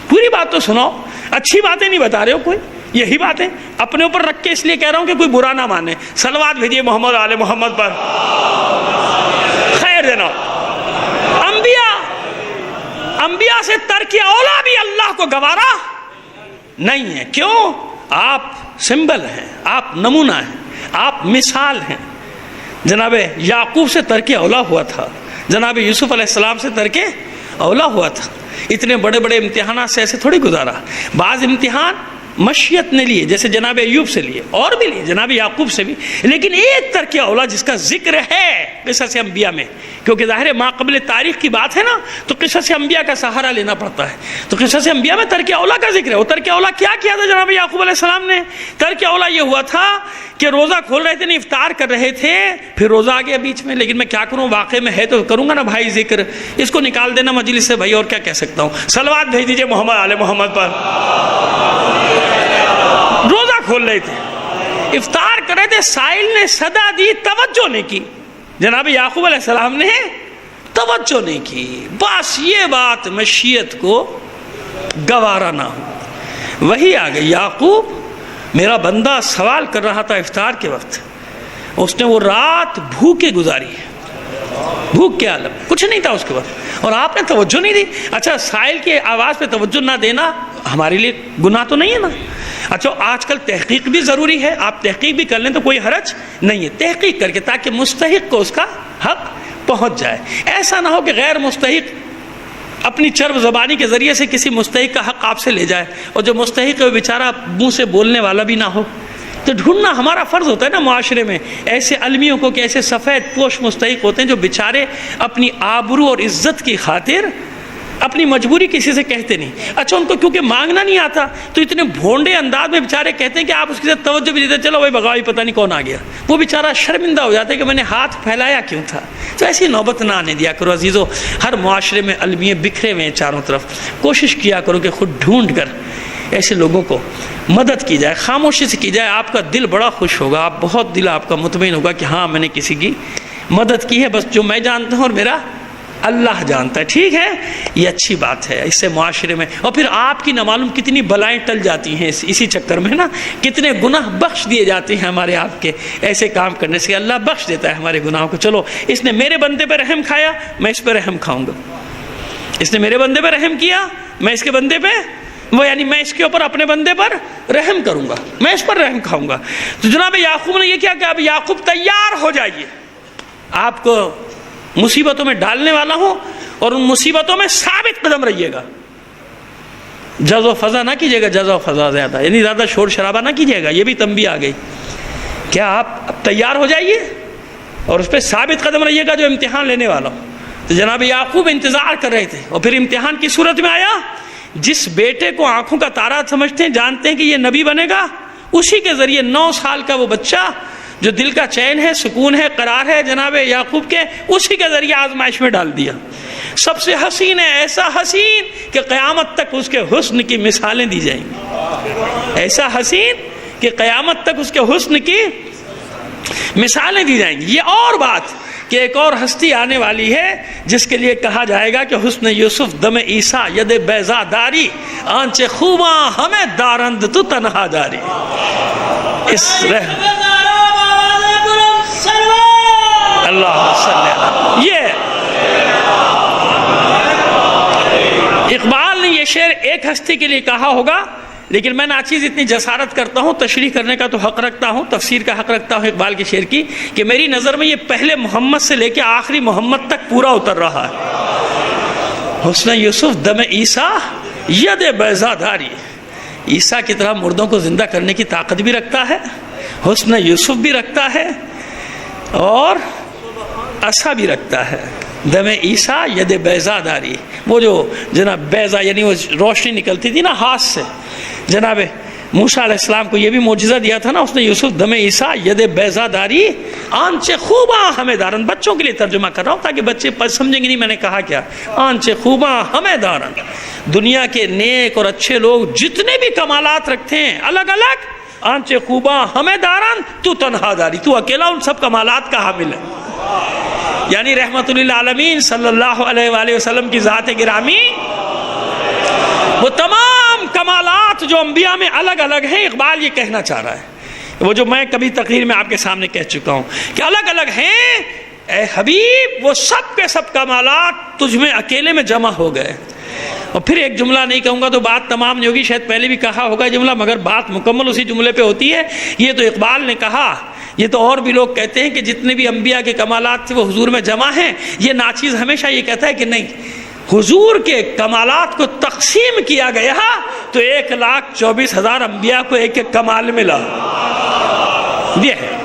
پوری بات تو سناؤ۔ اچھی باتیں نہیں بتا رہے ہو کوئی، یہی باتیں اپنے اوپر رکھ کے اس لیے کہہ رہا ہوں کہ کوئی برا نہ مانے۔ صلوات بھیجیے محمد آل محمد پر۔ خیر جناب، انبیاء سے ترک اولا بھی اللہ کو گوارا نہیں ہے۔ کیوں؟ آپ سمبل ہیں، آپ نمونہ ہیں، آپ مثال ہیں۔ جناب یعقوب سے ترک اولا ہوا تھا، جناب یوسف علیہ السلام سے ترک اولا ہوا تھا۔ اتنے بڑے بڑے امتحانات سے ایسے تھوڑی گزارا۔ بعض امتحان مشیت نے لیے، جیسے جناب ایوب سے لیے، اور بھی لیے جناب یعقوب سے بھی، لیکن ایک ترک اولا جس کا ذکر ہے قصص انبیاء میں، کیونکہ ظاہر ما قبل تاریخ کی بات ہے نا، تو قصص انبیاء کا سہارا لینا پڑتا ہے۔ تو قصص انبیاء میں ترک اولا کا ذکر ہے۔ وہ ترک اولا کیا کیا تھا جناب یعقوب علیہ السلام نے؟ ترک اولا یہ ہوا تھا کہ روزہ کھول رہے تھے، نہیں افطار کر رہے تھے، پھر روزہ آ گیا بیچ میں، لیکن میں کیا کروں، واقعے میں ہے تو کروں گا نا بھائی ذکر، اس کو نکال دینا مجلس سے بھائی، اور کیا کہہ سکتا ہوں۔ صلوات بھیج دیجیے محمد آل محمد پر۔ روزہ کھول رہے تھے، افطار کر رہے تھے، سائل نے صدا دی، توجہ نہیں کی، جناب یعقوب علیہ السلام نے توجہ نہیں کی۔ بس یہ بات مشیت کو گوارا نہ ہو، وہی آ گئی۔ یعقوب میرا بندہ سوال کر رہا تھا افطار کے وقت، اس نے وہ رات بھوکے گزاری ہے، بھوک کے عالم، کچھ نہیں تھا اس کے وقت، اور آپ نے توجہ نہیں دی۔ اچھا سائل کی آواز پہ توجہ نہ دینا ہمارے لیے گناہ تو نہیں ہے نا؟ اچھا آج کل تحقیق بھی ضروری ہے، آپ تحقیق بھی کر لیں تو کوئی حرج نہیں ہے، تحقیق کر کے، تاکہ مستحق کو اس کا حق پہنچ جائے۔ ایسا نہ ہو کہ غیر مستحق اپنی چرب زبانی کے ذریعے سے کسی مستحق کا حق آپ سے لے جائے، اور جو مستحق ہے وہ بیچارہ منہ سے بولنے والا بھی نہ ہو۔ تو ڈھونڈنا ہمارا فرض ہوتا ہے نا معاشرے میں ایسے علمیوں کو کہ ایسے سفید پوش مستحق ہوتے ہیں جو بیچارے اپنی آبرو اور عزت کی خاطر اپنی مجبوری کسی سے کہتے نہیں۔ اچھا ان کو کیونکہ مانگنا نہیں آتا تو اتنے بھونڈے انداز میں بیچارے کہتے ہیں کہ آپ اس کی طرف توجہ بھی دیتے، چلو بھائی بغاوی پتہ نہیں کون آ گیا، وہ بیچارہ شرمندہ ہو جاتا ہے کہ میں نے ہاتھ پھیلایا کیوں تھا۔ تو ایسی نوبت نہ آنے دیا کرو عزیزو۔ ہر معاشرے میں علمیے بکھرے ہوئے ہیں چاروں طرف، کوشش کیا کرو کہ خود ڈھونڈ کر ایسے لوگوں کو مدد کی جائے، خاموشی سے کی جائے، آپ کا دل بڑا خوش ہوگا، آپ بہت دل آپ کا مطمئن ہوگا کہ ہاں میں نے کسی کی مدد کی ہے، بس جو میں جانتا ہوں اور میرا اللہ جانتا ہے۔ ٹھیک ہے، یہ اچھی بات ہے، اس سے معاشرے میں، اور پھر آپ کی نہ معلوم کتنی بلائیں ٹل جاتی ہیں اسی چکر میں نا، کتنے گناہ بخش دیے جاتے ہیں ہمارے آپ کے ایسے کام کرنے سے، اللہ بخش دیتا ہے ہمارے گناہوں کو۔ چلو اس نے میرے بندے پہ رحم کھایا، میں اس پہ رحم کھاؤں گا، اس نے میرے بندے پہ رحم کیا، میں اس کے بندے پہ، وہ یعنی میں اس کے اوپر اپنے بندے پر رحم کروں گا، میں اس پر رحم کھاؤں گا۔ تو جناب یعقوب نے یہ کیا کہ اب یعقوب تیار ہو جائیے، آپ کو مصیبتوں میں ڈالنے والا ہوں، اور ان مصیبتوں میں ثابت قدم رہیے گا، جز و فضا نہ کیجیے گا، جز و فضا زیادہ یعنی زیادہ شور شرابہ نہ کیجیے گا، یہ بھی تنبیہ آ گئی۔ کیا آپ اب تیار ہو جائیے اور اس پہ ثابت قدم رہیے گا جو امتحان لینے والا ہوں۔ تو جناب یعقوب انتظار کر رہے تھے، اور پھر امتحان کی صورت میں آیا، جس بیٹے کو آنکھوں کا تارا سمجھتے ہیں، جانتے ہیں کہ یہ نبی بنے گا، اسی کے ذریعے 9 سال کا وہ بچہ جو دل کا چین ہے، سکون ہے، قرار ہے جناب یعقوب کے، اسی کے ذریعے آزمائش میں ڈال دیا۔ سب سے حسین ہے، ایسا حسین کہ قیامت تک اس کے حسن کی مثالیں دی جائیں گی، ایسا حسین کہ قیامت تک اس کے حسن کی مثالیں دی جائیں گی۔ یہ اور بات کہ ایک اور ہستی آنے والی ہے جس کے لیے کہا جائے گا کہ حسن یوسف دم عیسیٰ ید بیضا داری، آنچ خوباں ہمیں دارند تو تنہا داری۔ اللہ صلی اللہ، یہ اقبال نے یہ شعر ایک ہستی کے لیے کہا ہوگا، لیکن میں ناچیز اتنی جسارت کرتا ہوں، تشریح کرنے کا تو حق رکھتا ہوں، تفسیر کا حق رکھتا ہوں اقبال کے شعر کی، کہ میری نظر میں یہ پہلے محمد سے لے کے آخری محمد تک پورا اتر رہا ہے۔ حسن یوسف دم عیسیٰ ید بیضا داری، عیسیٰ کی طرح مردوں کو زندہ کرنے کی طاقت بھی رکھتا ہے، حسن یوسف بھی رکھتا ہے اور عصا بھی رکھتا ہے۔ دم عیسیٰ ید بیضا داری، وہ جو جناب بیضا یعنی وہ روشنی نکلتی تھی نا ہاتھ سے، جناب موسیٰ علیہ السلام کو یہ بھی معجزہ دیا تھا نا اس نے، یوسف دم عیسیٰ ید بیضا داری آنچ خوباں ہمیں دارن۔ بچوں کے لیے ترجمہ کر رہا ہوں تاکہ بچے سمجھیں گے نہیں میں نے کہا کیا۔ آنچ خوباں ہمیں دارن، دنیا کے نیک اور اچھے لوگ جتنے بھی کمالات رکھتے ہیں الگ الگ، آنچ خوباں ہمیں دارن تو تنہا داری، تو اکیلا ان سب کمالات کا حامل ہے۔ یعنی رحمت للعالمین صلی اللہ علیہ وآلہ وسلم کی ذات گرامی، وہ تمام کمالات جو انبیاء میں الگ الگ ہیں، اقبال یہ کہنا چاہ رہا ہے، وہ جو میں کبھی تقریر میں آپ کے سامنے کہہ چکا ہوں کہ الگ الگ ہیں، اے حبیب وہ سب کے سب کمالات تجھ میں اکیلے میں جمع ہو گئے۔ اور پھر ایک جملہ نہیں کہوں گا تو بات تمام نہیں ہوگی، شاید پہلے بھی کہا ہوگا جملہ، مگر بات مکمل اسی جملے پہ ہوتی ہے۔ یہ تو اقبال نے کہا، یہ تو اور بھی لوگ کہتے ہیں کہ جتنے بھی انبیاء کے کمالات تھے وہ حضور میں جمع ہیں۔ یہ ناچیز ہمیشہ یہ کہتا ہے کہ نہیں، حضور کے کمالات کو تقسیم کیا گیا تو 1,24,000 انبیاء کو ایک ایک کمال ملا۔ یہ ہے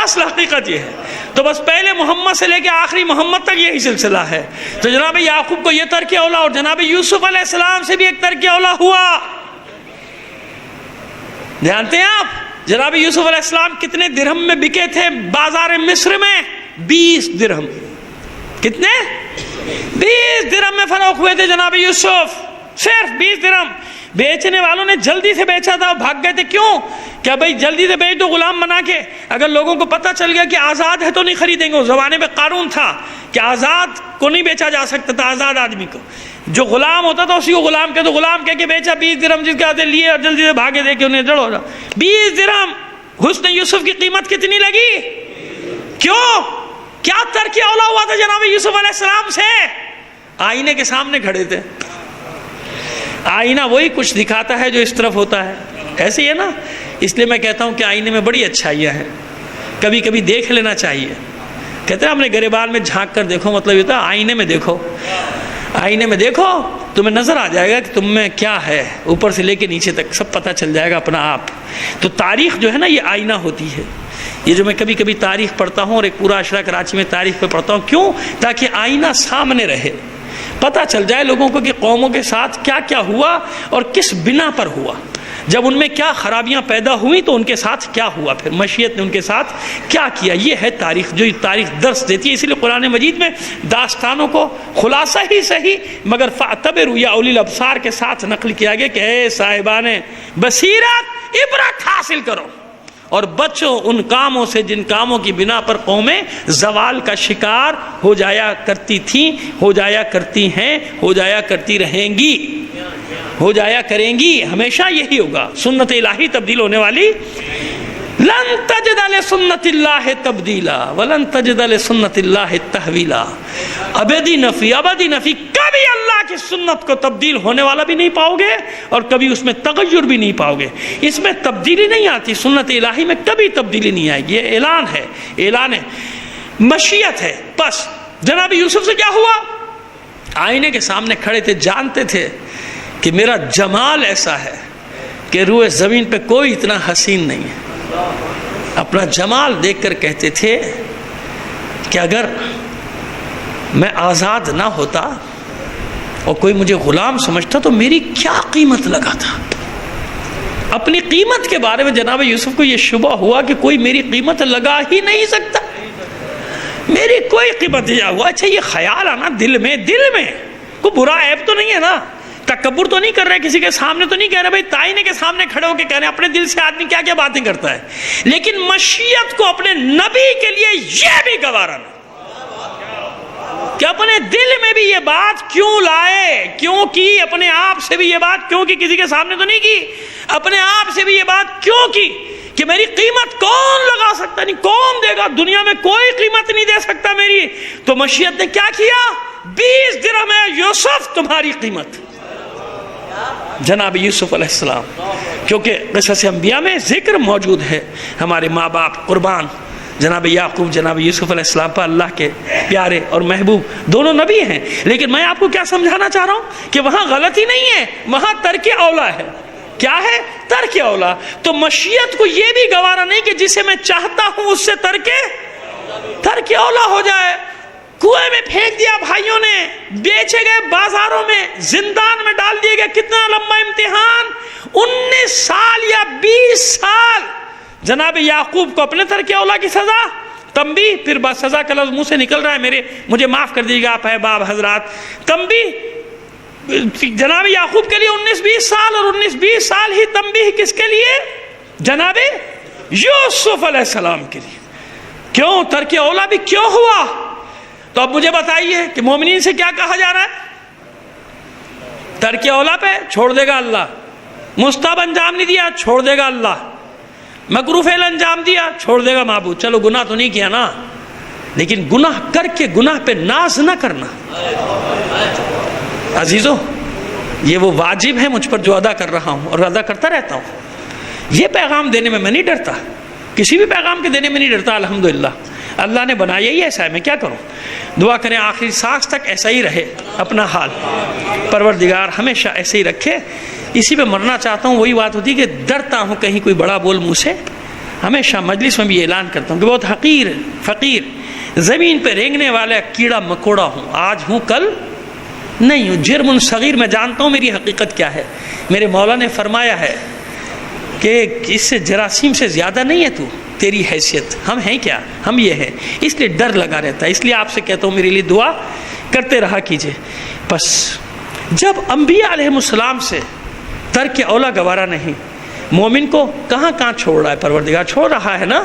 اصل حقیقت، یہ ہے۔ تو بس پہلے محمد سے لے کے آخری محمد تک یہی سلسلہ ہے۔ تو جناب یعقوب کو یہ ترک اولا اور جناب یوسف علیہ السلام سے بھی ایک ترک اولا ہوا۔ جانتے ہیں آپ جناب یوسف علیہ السلام کتنے درہم میں بکے تھے بازار مصر میں؟ 20 درہم۔ کتنے؟ 20 درہم میں فروخت ہوئے تھے جناب یوسف، صرف 20 درہم۔ بیچنے والوں نے جلدی سے بیچا تھا، بھاگ گئے تھے۔ کیوں؟ کیا بھائی جلدی سے بیچ دو غلام بنا کے، اگر لوگوں کو پتہ چل گیا کہ آزاد ہے تو نہیں خریدیں گے۔ اس زمانے میں قانون تھا کہ آزاد کو نہیں بیچا جا سکتا تھا، آزاد آدمی کو، جو غلام ہوتا تھا اسی کو غلام کہتے، تو غلام کہہ کے بیچا 20 درہم، جس کے ہاتھ لیے اور جلدی سے بھاگے، دے کے انہیں جڑ ہو رہا 20 درہم۔ حسن یوسف کی قیمت کتنی لگی؟ کیوں؟ کیا ترک اولا ہوا تھا جناب یوسف علیہ السلام سے؟ آئینے کے سامنے کھڑے تھے۔ آئینہ وہی کچھ دکھاتا ہے جو اس طرف ہوتا ہے، ایسے ہی ہے نا۔ اس لیے میں کہتا ہوں کہ آئینے میں بڑی اچھائیاں ہیں، کبھی کبھی دیکھ لینا چاہیے۔ کہتے ہیں اپنے گریبان میں جھانک کر دیکھو، مطلب یہ تھا آئینے میں دیکھو، آئینے میں دیکھو تمہیں نظر آ جائے گا کہ تم میں کیا ہے، اوپر سے لے کے نیچے تک سب پتہ چل جائے گا اپنا آپ۔ تو تاریخ جو ہے نا یہ آئینہ ہوتی ہے۔ یہ جو میں کبھی کبھی تاریخ پڑھتا ہوں اور ایک پورا عشرہ کراچی میں تاریخ پہ پڑھتا ہوں، کیوں؟ تاکہ آئینہ سامنے رہے، پتہ چل جائے لوگوں کو کہ قوموں کے ساتھ کیا کیا ہوا اور کس بنا پر ہوا، جب ان میں کیا خرابیاں پیدا ہوئیں تو ان کے ساتھ کیا ہوا، پھر مشیت نے ان کے ساتھ کیا کیا۔ یہ ہے تاریخ، جو تاریخ درس دیتی ہے۔ اسی لیے قرآن مجید میں داستانوں کو خلاصہ ہی صحیح مگر فاعتبروا یا اولی الابصار کے ساتھ نقل کیا گیا کہ اے صاحبان بصیرت عبرت حاصل کرو اور بچو ان کاموں سے جن کاموں کی بنا پر قومیں زوال کا شکار ہو جایا کرتی تھیں، ہو جایا کرتی ہیں، ہو جایا کرتی رہیں گی، ہو جایا کریں گی، ہمیشہ یہی ہوگا۔ سنت الہی تبدیل ہونے والی، لن تجد لسنت اللہ تبدیلا ولن تجد لسنت اللہ تحویلا۔ ابدی نفی کبھی اللہ کی سنت کو تبدیل ہونے والا بھی نہیں پاؤ گے اور کبھی اس میں تغیر بھی نہیں پاؤ گے۔ اس میں تبدیلی نہیں آتی، سنت الہی میں کبھی تبدیلی نہیں آئے گی۔ یہ اعلان ہے، اعلان ہے، مشیت ہے۔ بس جناب یوسف سے کیا ہوا؟ آئینے کے سامنے کھڑے تھے، جانتے تھے کہ میرا جمال ایسا ہے کہ روئے زمین پہ کوئی اتنا حسین نہیں ہے۔ اپنا جمال دیکھ کر کہتے تھے کہ اگر میں آزاد نہ ہوتا اور کوئی مجھے غلام سمجھتا تو میری کیا قیمت لگا تھا۔ اپنی قیمت کے بارے میں جناب یوسف کو یہ شبہ ہوا کہ کوئی میری قیمت لگا ہی نہیں سکتا، میری کوئی قیمت نہیں. وہ اچھا یہ خیال آنا دل میں کوئی برا عیب تو نہیں ہے نا, تکبر تو نہیں کر رہے, کسی کے سامنے تو نہیں کہہ رہے, بھائی تائنے کے سامنے کھڑے ہو کے کہہ رہے ہیں, اپنے دل سے آدمی کیا کیا باتیں کرتا ہے, لیکن مشیت کو اپنے نبی کے لیے یہ بھی گوارا نہیں کہ اپنے دل میں بھی یہ بات کیوں لائے, کیوں کی, اپنے آپ سے بھی یہ بات کیوں کی, کسی کے سامنے تو نہیں کی, اپنے آپ سے بھی یہ بات کیوں کی کہ میری قیمت کون لگا سکتا, نہیں کون دے گا, دنیا میں کوئی قیمت نہیں دے سکتا میری. تو مشیت نے کیا کیا, 20 درہم ہے یوسف تمہاری قیمت. جناب یوسف علیہ السلام, کیونکہ قصص انبیاء میں ذکر موجود ہے, ہمارے ماں باپ قربان, جناب یعقوب جناب یوسف علیہ السلام پر اللہ کے پیارے اور محبوب دونوں نبی ہیں. لیکن میں آپ کو کیا سمجھانا چاہ رہا ہوں کہ وہاں غلطی نہیں ہے, وہاں ترک اولا ہے. کیا ہے, ترک اولا. تو مشیت کو یہ بھی گوارا نہیں کہ جسے میں چاہتا ہوں اس سے ترک اولا ہو جائے. کنویں میں پھینک دیا بھائیوں نے, بیچے گئے بازاروں میں, زندان میں ڈال دیے گئے. کتنا لمبا امتحان, 19 سال یا 20 سال. جناب یعقوب کو اپنے ترک اولا کی سزا, تنبیہ, پھر بات سزا کا لفظ منہ سے نکل رہا ہے, مجھے معاف کر دیجیے گا آپ احباب حضرات, تنبیہ جناب یعقوب کے لیے 19-20 سال, اور 19-20 سال ہی تنبیہ کس کے لیے, جناب یوسف علیہ السلام کے لیے. کیوں ترک اولا بھی کیوں ہوا؟ تو اب مجھے بتائیے کہ مومنین سے کیا کہا جا رہا ہے؟ ترک اولا پہ چھوڑ دے گا اللہ, مستحب انجام نہیں دیا چھوڑ دے گا اللہ, مکروہ فعل انجام دیا چھوڑ دے گا معبود. چلو گناہ تو نہیں کیا نا, لیکن گناہ کر کے گناہ پہ ناز نہ کرنا. عزیزو, یہ وہ واجب ہے مجھ پر جو ادا کر رہا ہوں اور ادا کرتا رہتا ہوں. یہ پیغام دینے میں نہیں ڈرتا, کسی بھی پیغام کے دینے میں نہیں ڈرتا. الحمدللہ اللہ نے بنایا ہی ایسا ہے, میں کیا کروں. دعا کریں آخری سانس تک ایسا ہی رہے اپنا حال, پروردگار ہمیشہ ایسے ہی رکھے. اسی پہ مرنا چاہتا ہوں. وہی بات ہوتی کہ ڈرتا ہوں کہیں کوئی بڑا بول منہ سے. ہمیشہ مجلس میں بھی اعلان کرتا ہوں کہ بہت حقیر فقیر, زمین پہ رینگنے والا کیڑا مکوڑا ہوں, آج ہوں کل نہیں ہوں. جرم صغیر, میں جانتا ہوں میری حقیقت کیا ہے. میرے مولا نے فرمایا ہے کہ اس سے جراثیم سے زیادہ نہیں ہے تو, تیری حیثیت. ہم ہیں کیا, ہم یہ ہیں, اس لیے ڈر لگا رہتا ہے. اس لیے آپ سے کہتا ہوں میرے لیے دعا کرتے رہا کیجئے. بس جب انبیاء علیہ السلام سے ترک اولا گوارا نہیں, مومن کو کہاں چھوڑ رہا ہے پروردگار, چھوڑ رہا ہے نا.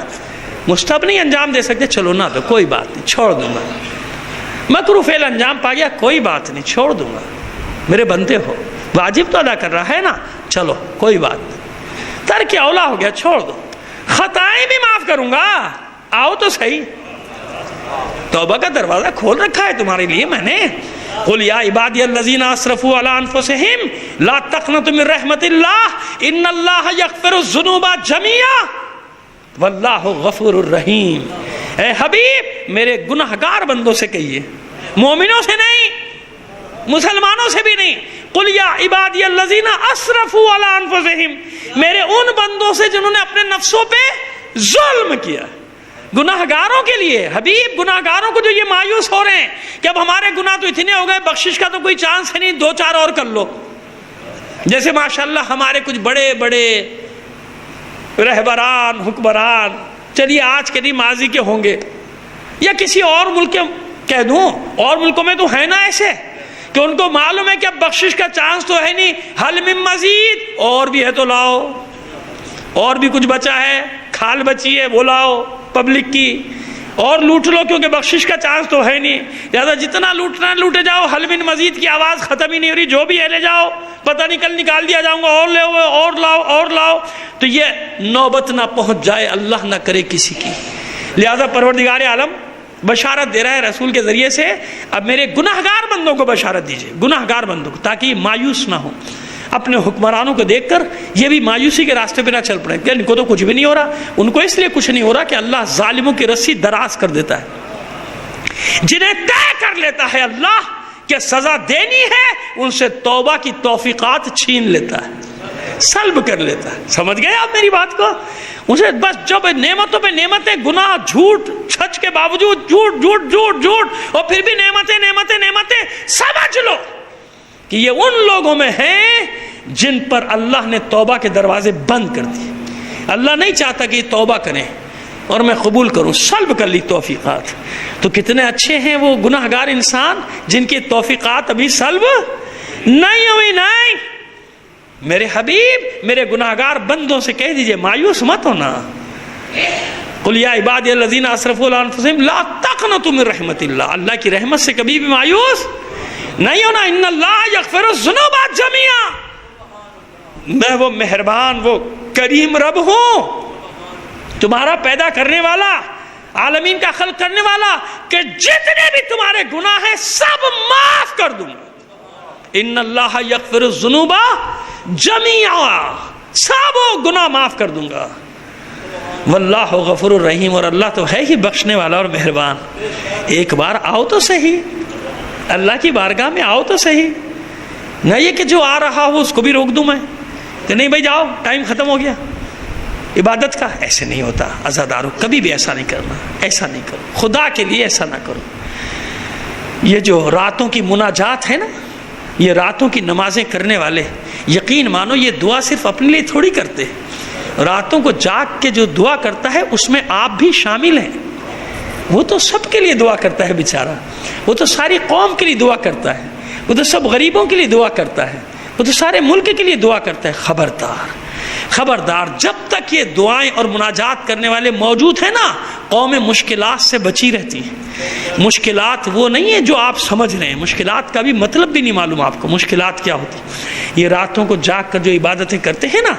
مستحب نہیں انجام دے سکتے, چلو نہ تو کوئی بات نہیں, چھوڑ دوں گا. مکروہ فعل انجام پا گیا, کوئی بات نہیں, چھوڑ دوں گا. میرے بندے ہو, واجب تو ادا کر رہا ہے نا, چلو کوئی بات نہیں. ترک اولا ہو گیا, چھوڑ دو. خطائیں بھی معاف کروں گا, آؤ تو صحیح. توبہ کا دروازہ کھول رکھا ہے تمہارے لیے میں نے. قل یا عبادی الذین اسرفوا علی انفسہم لا تقنطوا من رحمت اللہ ان اللہ یغفر الذنوب جميعا واللہ غفور الرحیم. اے حبیب میرے گناہگار بندوں سے کہیے, مومنوں سے نہیں, مسلمانوں سے بھی نہیں. قل یا عبادی الذین اسرفوا علی انفسہم, میرے ان بندوں سے جنہوں نے اپنے نفسوں پہ ظلم کیا. گناہگاروں کے لیے حبیب, گناہگاروں کو جو یہ مایوس ہو رہے ہیں کہ اب ہمارے گناہ تو اتنے ہو گئے, بخشش کا تو کوئی چانس ہے نہیں, 2-4 اور کر لو. جیسے ماشاءاللہ ہمارے کچھ بڑے بڑے رہبران حکمران, چلیے آج کے نہیں ماضی کے ہوں گے, یا کسی اور ملک کے کہہ دوں, اور ملکوں میں تو ہے نا ایسے کہ ان کو معلوم ہے کہ اب بخشش کا چانس تو ہے نہیں, حل من مزید, اور بھی ہے تو لاؤ, اور بھی کچھ بچا ہے, کھال بچی ہے وہ لاؤ پبلک کی, اور لوٹ لو کیونکہ بخشش کا چانس تو ہے نہیں. لہٰذا جتنا لوٹنا لوٹے جاؤ, حل من مزید کی آواز ختم ہی نہیں ہو رہی, جو بھی ہے لے جاؤ, پتہ نہیں کل نکال دیا جاؤں گا, اور لے ہوئے, اور لاؤ اور لاؤ. تو یہ نوبت نہ پہنچ جائے, اللہ نہ کرے کسی کی. لہٰذا پروردگار عالم بشارت دے رہا ہے رسول کے ذریعے سے, اب میرے گناہگار بندوں کو بشارت دیجئے, گناہگار بندوں کو, تاکہ مایوس نہ ہوں اپنے حکمرانوں کو دیکھ کر, یہ بھی مایوسی کے راستے پہ نہ چل پڑے کہ ان کو تو کچھ بھی نہیں ہو رہا. ان کو اس لیے کچھ نہیں ہو رہا کہ اللہ ظالموں کی رسی دراز کر دیتا ہے, جنہیں طے کر لیتا ہے اللہ کہ سزا دینی ہے, ان سے توبہ کی توفیقات چھین لیتا ہے, سلب کر لیتا ہے. سمجھ گئے آپ میری بات کو؟ اسے بس جب نعمتوں پہ نعمتیں, گناہ جھوٹ سچ کے باوجود جھوٹ جھوٹ جھوٹ جھوٹ, اور پھر بھی نعمتیں نعمتیں نعمتیں, سمجھ لو کہ یہ ان لوگوں میں ہیں جن پر اللہ نے توبہ کے دروازے بند کر دیے. اللہ نہیں چاہتا کہ یہ توبہ کریں, اور میں قبول کروں، سلب کر لی توفیقات۔ تو کتنے اچھے ہیں وہ گناہگار انسان جن کی توفیقات ابھی سلب نہیں ہوئی۔ نہیں، میرے حبیب میرے گناہگار بندوں سے کہہ دیجئے مایوس مت ہونا۔ قل یا عبادی الذین اسرفوا علی انفسہم لا تقنطوا من رحمت اللہ، اللہ کی رحمت سے کبھی بھی مایوس نہیں ہونا۔ ان اللہ یغفر الذنوب جميعا، میں وہ مہربان وہ کریم رب ہوں، تمہارا پیدا کرنے والا، عالمین کا خلق کرنے والا، کہ جتنے بھی تمہارے گناہ ہیں سب معاف کر دوں گا۔ ان اللہ یغفر الذنوب جميعا، سب گناہ معاف کر دوں گا۔ واللہ غفور الرحیم، اور اللہ تو ہے ہی بخشنے والا اور مہربان۔ ایک بار آؤ تو صحیح، اللہ کی بارگاہ میں آؤ تو صحیح، نہ یہ کہ جو آ رہا ہو اس کو بھی روک دوں میں کہ نہیں بھائی جاؤ ٹائم ختم ہو گیا عبادت کا۔ ایسے نہیں ہوتا عزادارو، کبھی بھی ایسا نہیں کرنا، ایسا نہیں کرو، خدا کے لیے ایسا نہ کرو۔ یہ جو راتوں کی مناجات ہے نا، یہ راتوں کی نمازیں کرنے والے یقین مانو یہ دعا صرف اپنے لیے تھوڑی کرتے، راتوں کو جاگ کے جو دعا کرتا ہے اس میں آپ بھی شامل ہیں۔ وہ تو سب کے لیے دعا کرتا ہے بیچارہ، وہ تو ساری قوم کے لیے دعا کرتا ہے، وہ تو سب غریبوں کے لیے دعا کرتا ہے، وہ تو سارے ملک کے لیے دعا کرتا ہے۔ خبردار خبردار، جب تک یہ دعائیں اور مناجات کرنے والے موجود ہیں نا، قوم مشکلات سے بچی رہتی ہیں۔ مشکلات وہ نہیں ہے جو آپ سمجھ رہے ہیں، مشکلات کا بھی مطلب بھی نہیں معلوم آپ کو، مشکلات کیا ہوتی۔ یہ راتوں کو جاگ کر جو عبادتیں کرتے ہیں نا،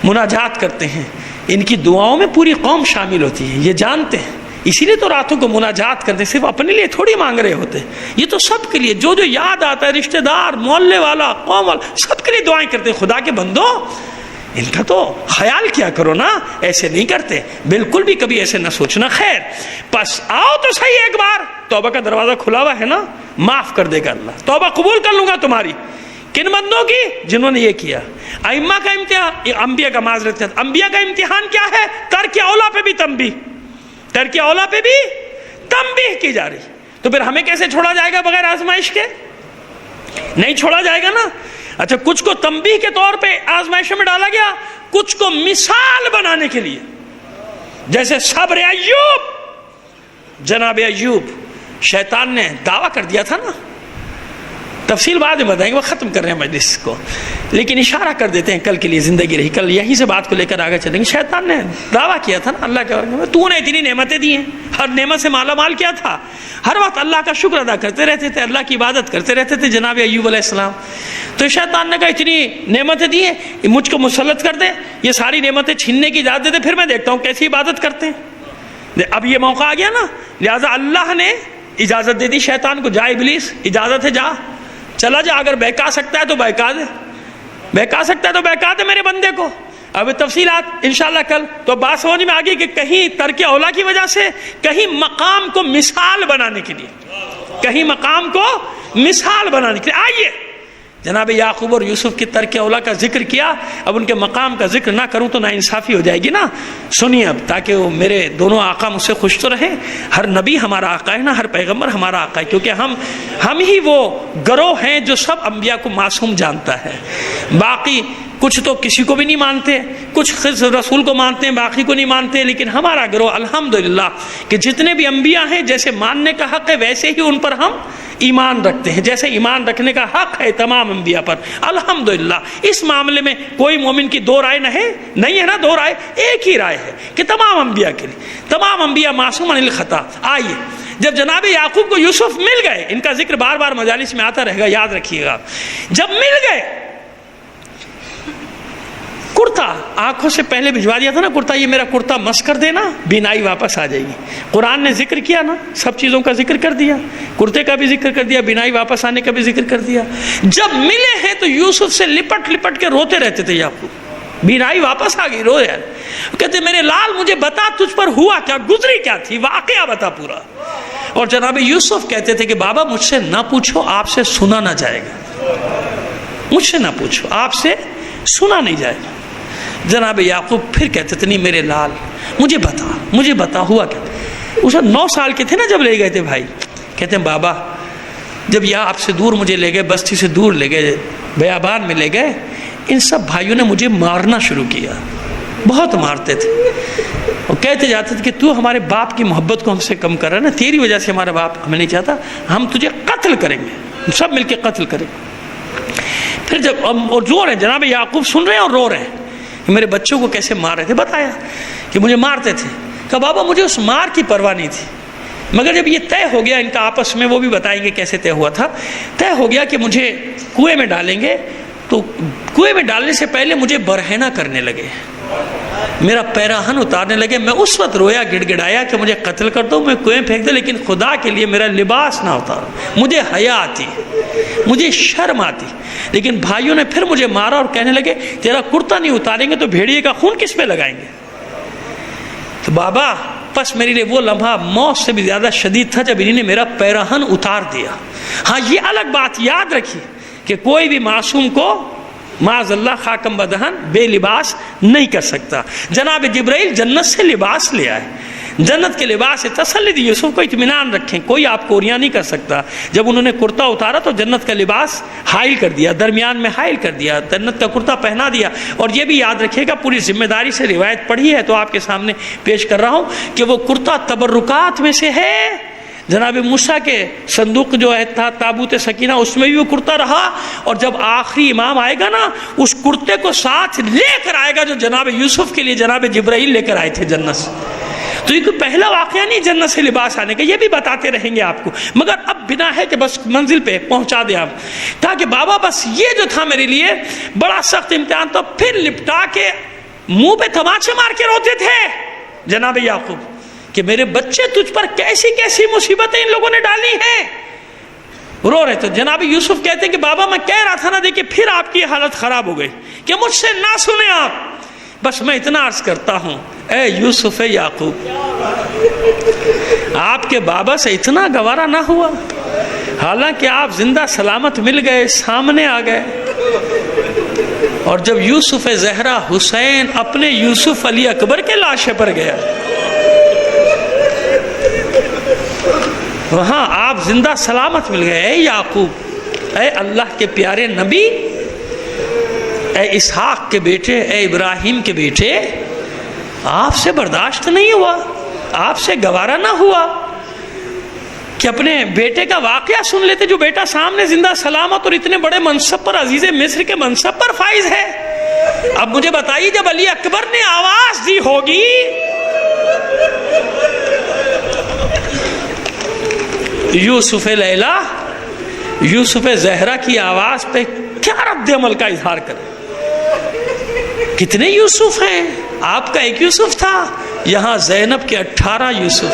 مناجات کرتے ہیں، ان کی دعاؤں میں پوری قوم شامل ہوتی ہے، یہ جانتے ہیں۔ اسی لیے تو راتوں کو مناجات کرتے، صرف اپنے لیے تھوڑی مانگ رہے ہوتے، یہ تو سب کے لیے، جو جو یاد آتا ہے، رشتہ دار، محلے والا، قوم والا، سب کے لیے دعائیں کرتے۔ خدا کے بندو ان کا تو خیال کیا کرو نا، ایسے نہیں کرتے، بالکل بھی کبھی ایسے نہ سوچنا۔ خیر بس آؤ تو صحیح، ایک بار توبہ کا دروازہ کھلا ہوا ہے نا، معاف کر دے گا اللہ، توبہ قبول کر لوں گا تمہاری۔ کن بندوں کی؟ جنہوں نے یہ کیا۔ ائمہ کا امتحان، انبیاء کا معذرت، انبیاء کا امتحان کیا ہے؟ ترک اولا پہ بھی تنبیہ، ترک اولا پہ بھی تنبیہ کی جا رہی۔ تو پھر ہمیں کیسے چھوڑا جائے گا بغیر آزمائش کے؟ نہیں چھوڑا جائے گا نا۔ اچھا، کچھ کو تنبیہ کے طور پہ آزمائشوں میں ڈالا گیا، کچھ کو مثال بنانے کے لیے، جیسے صبر ایوب۔ جناب ایوب، شیطان نے دعویٰ کر دیا تھا نا، تفصیل بعد میں بتائیں گے، وہ ختم کر رہے ہیں مجلس کو، لیکن اشارہ کر دیتے ہیں، کل کے لیے زندگی رہی، کل یہیں سے بات کو لے کر آگے چلیں گے۔ شیطان نے دعویٰ کیا تھا نا اللہ کے بارے میں، تو نے اتنی نعمتیں دی ہیں، ہر نعمت سے مالا مال کیا تھا، ہر وقت اللہ کا شکر ادا کرتے رہتے تھے، اللہ کی عبادت کرتے رہتے تھے جناب ایوب علیہ السلام۔ تو شیطان نے کہا اتنی نعمتیں دی ہیں، مجھ کو مسلط کر دے، یہ ساری نعمتیں چھیننے کی اجازت دے دے، پھر میں دیکھتا ہوں کیسی عبادت کرتے ہیں۔ اب یہ موقع آ گیا نا، لہٰذا اللہ نے اجازت دے دی شیطان کو، جا ابلیس اجازت ہے، جا چلا جا، اگر بہکا سکتا ہے تو بہکا دے، بہکا سکتا ہے تو بہکا دے میرے بندے کو۔ اب تفصیلات انشاءاللہ کل، تو بات سمجھ میں آگئی کہ کہیں ترک اولا کی وجہ سے، کہیں مقام کو مثال بنانے کے لیے، کہیں مقام کو مثال بنانے کے لیے۔ آئیے جناب یعقوب اور یوسف کی ترک اولا کا ذکر کیا، اب ان کے مقام کا ذکر نہ کروں تو ناانصافی ہو جائے گی نا۔ سنیے اب، تاکہ وہ میرے دونوں آقا مجھ سے خوش تو رہے۔ ہر نبی ہمارا آقا ہے نا، ہر پیغمبر ہمارا آقا ہے، کیونکہ ہم ہی وہ گروہ ہیں جو سب انبیاء کو معصوم جانتا ہے۔ باقی کچھ تو کسی کو بھی نہیں مانتے، کچھ رسول کو مانتے ہیں، باقی کو نہیں مانتے، لیکن ہمارا گروہ الحمدللہ کہ جتنے بھی انبیاء ہیں جیسے ماننے کا حق ہے ویسے ہی ان پر ہم ایمان رکھتے ہیں، جیسے ایمان رکھنے کا حق ہے تمام انبیاء پر الحمدللہ۔ اس معاملے میں کوئی مومن کی دو رائے نہیں ہے نا، دو رائے، ایک ہی رائے ہے کہ تمام انبیاء کے لیے، تمام انبیاء معصوم عن الخطا۔ آئیے، جب جناب یعقوب کو یوسف مل گئے، ان کا ذکر بار بار مجالس میں آتا رہے گا، یاد رکھیے گا، جب مل گئے، کرتا آنکھوں سے پہلے بھجوا دیا تھا نا، کرتا یہ میرا کرتا مس کر دینا، بینائی واپس آ جائے گی۔ قرآن نے ذکر کیا نا، سب چیزوں کا ذکر کر دیا، کرتے کا بھی ذکر کر دیا، بینائی واپس آنے کا بھی ذکر کر دیا۔ جب ملے ہیں تو یوسف سے لپٹ لپٹ کے روتے رہتے تھے یعقوب، بینائی واپس آ گئی، رو یار، کہتے میرے لال مجھے بتا تجھ پر ہوا کیا، گزری کیا تھی، واقعہ بتا پورا۔ اور جناب یوسف کہتے تھے کہ بابا مجھ سے نہ پوچھو، آپ سے سنا نہ جائے گا، مجھ سے نہ پوچھو، آپ سے سنا نہیں جائے گا۔ جناب یعقوب پھر کہتے تھے نہیں میرے لال مجھے بتا ہوا کیا۔ اس وقت 9 سال کے تھے نا جب لے گئے تھے بھائی، کہتے ہیں بابا جب یہاں آپ سے دور مجھے لے گئے، بستی سے دور لے گئے، بیابان میں لے گئے، ان سب بھائیوں نے مجھے مارنا شروع کیا، بہت مارتے تھے، اور کہتے جاتے تھے کہ تو ہمارے باپ کی محبت کو ہم سے کم کر رہا ہے نا، تیری وجہ سے ہمارا باپ ہمیں نہیں چاہتا، ہم تجھے قتل کریں گے، ہم سب مل کے قتل کریں گے۔ پھر جب اور رو رہے ہیں، جناب یعقوب سن رہے ہیں اور رو رہے ہیں کہ میرے بچوں کو کیسے مار رہے تھے، بتایا کہ مجھے مارتے تھے۔ کہا بابا مجھے اس مار کی پرواہ نہیں تھی، مگر جب یہ طے ہو گیا ان کا آپس میں، وہ بھی بتائیں گے کیسے طے ہوا تھا، طے ہو گیا کہ مجھے کنویں میں ڈالیں گے، تو کنویں میں ڈالنے سے پہلے مجھے برہنہ کرنے لگے، میرا پیراہن اتارنے لگے۔ میں اس وقت رویا، گڑ گڑایا کہ مجھے قتل کر دو، میں کنویں پھینک دو، لیکن خدا کے لیے میرا لباس نہ اتارو، مجھے حیا آتی، مجھے شرم آتی۔ لیکن بھائیوں نے پھر مجھے مارا اور کہنے لگے تیرا کرتا نہیں اتاریں گے تو بھیڑیے کا خون کس پہ لگائیں گے؟ تو بابا پس میرے لیے وہ لمحہ موت سے بھی زیادہ شدید تھا جب انہوں نے میرا پیراہن اتار دیا۔ ہاں یہ الگ بات یاد رکھیے کہ کوئی بھی معصوم کو معاذ اللہ خاکم بدہن بے لباس نہیں کر سکتا۔ جناب جبرائیل جنت سے لباس لے آئے، جنت کے لباس سے تسلی دی، یوسف کو اطمینان رکھیں، کوئی آپ کو اوریاں نہیں کر سکتا۔ جب انہوں نے کرتا اتارا تو جنت کا لباس حائل کر دیا، درمیان میں حائل کر دیا، جنت کا کرتا پہنا دیا۔ اور یہ بھی یاد رکھیے گا، پوری ذمہ داری سے روایت پڑھی ہے تو آپ کے سامنے پیش کر رہا ہوں کہ وہ کرتا تبرکات میں سے ہے۔ جناب موسیٰ کے صندوق جو ہے تھا تابوت سکینہ، اس میں بھی وہ کرتا رہا، اور جب آخری امام آئے گا نا اس کرتے کو ساتھ لے کر آئے گا جو جناب یوسف کے لیے جناب جبرائیل لے کر آئے تھے جنت سے۔ تو یہ کوئی پہلا واقعہ نہیں جنت سے لباس آنے کا، یہ بھی بتاتے رہیں گے آپ کو، مگر اب بنا ہے کہ بس منزل پہ پہنچا دیں آپ، تاکہ بابا بس یہ جو تھا میرے لیے بڑا سخت امتحان، تو پھر لپٹا کے منہ پہ تماچے مار کے روتے تھے جناب یعقوب کہ میرے بچے تجھ پر کیسی کیسی مصیبتیں ان لوگوں نے ڈالی ہیں، رو رہے۔ تو جناب یوسف کہتے ہیں کہ بابا میں کہہ رہا تھا نا، دیکھیں پھر آپ کی حالت خراب ہو گئی کہ مجھ سے نہ سنیں آپ، بس میں اتنا عرض کرتا ہوں اے یوسف یعقوب، آپ کے بابا سے اتنا گوارا نہ ہوا، حالانکہ آپ زندہ سلامت مل گئے، سامنے آ گئے۔ اور جب یوسف زہرا حسین اپنے یوسف علی اکبر کے لاشے پر گیا، وہاں آپ زندہ سلامت مل گئے۔ اے یعقوب، اے اللہ کے پیارے نبی، اے اسحاق کے بیٹے، اے ابراہیم کے بیٹے، آپ سے برداشت نہیں ہوا، آپ سے گوارا نہ ہوا کہ اپنے بیٹے کا واقعہ سن لیتے، جو بیٹا سامنے زندہ سلامت اور اتنے بڑے منصب پر، عزیز مصر کے منصب پر فائز ہے۔ اب مجھے بتائیے جب علی اکبر نے آواز دی ہوگی یوسف لیلا، یوسف زہرا کی آواز پہ کیا رد عمل کا اظہار کرے؟ کتنے یوسف ہیں؟ آپ کا ایک یوسف تھا، یہاں زینب کے 18 یوسف،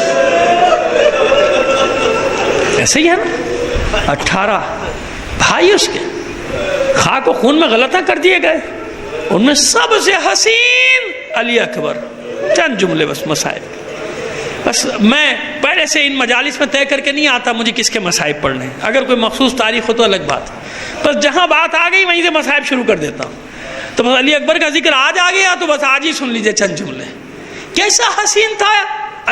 ایسے ہی ہے نا، 18 بھائی اس کے خاک و خون میں غلطہ کر دیے گئے، ان میں سب سے حسین علی اکبر۔ چند جملے بس مسائل، بس میں پہلے سے ان مجالس میں طے کر کے نہیں آتا مجھے کس کے مصائب پڑھنے ہیں، اگر کوئی مخصوص تاریخ ہو تو الگ بات، بس جہاں بات آ گئی وہیں سے مصائب شروع کر دیتا ہوں۔ تو بس علی اکبر کا ذکر آج آ گیا تو بس آج ہی سن لیجئے چند جملے۔ کیسا حسین تھا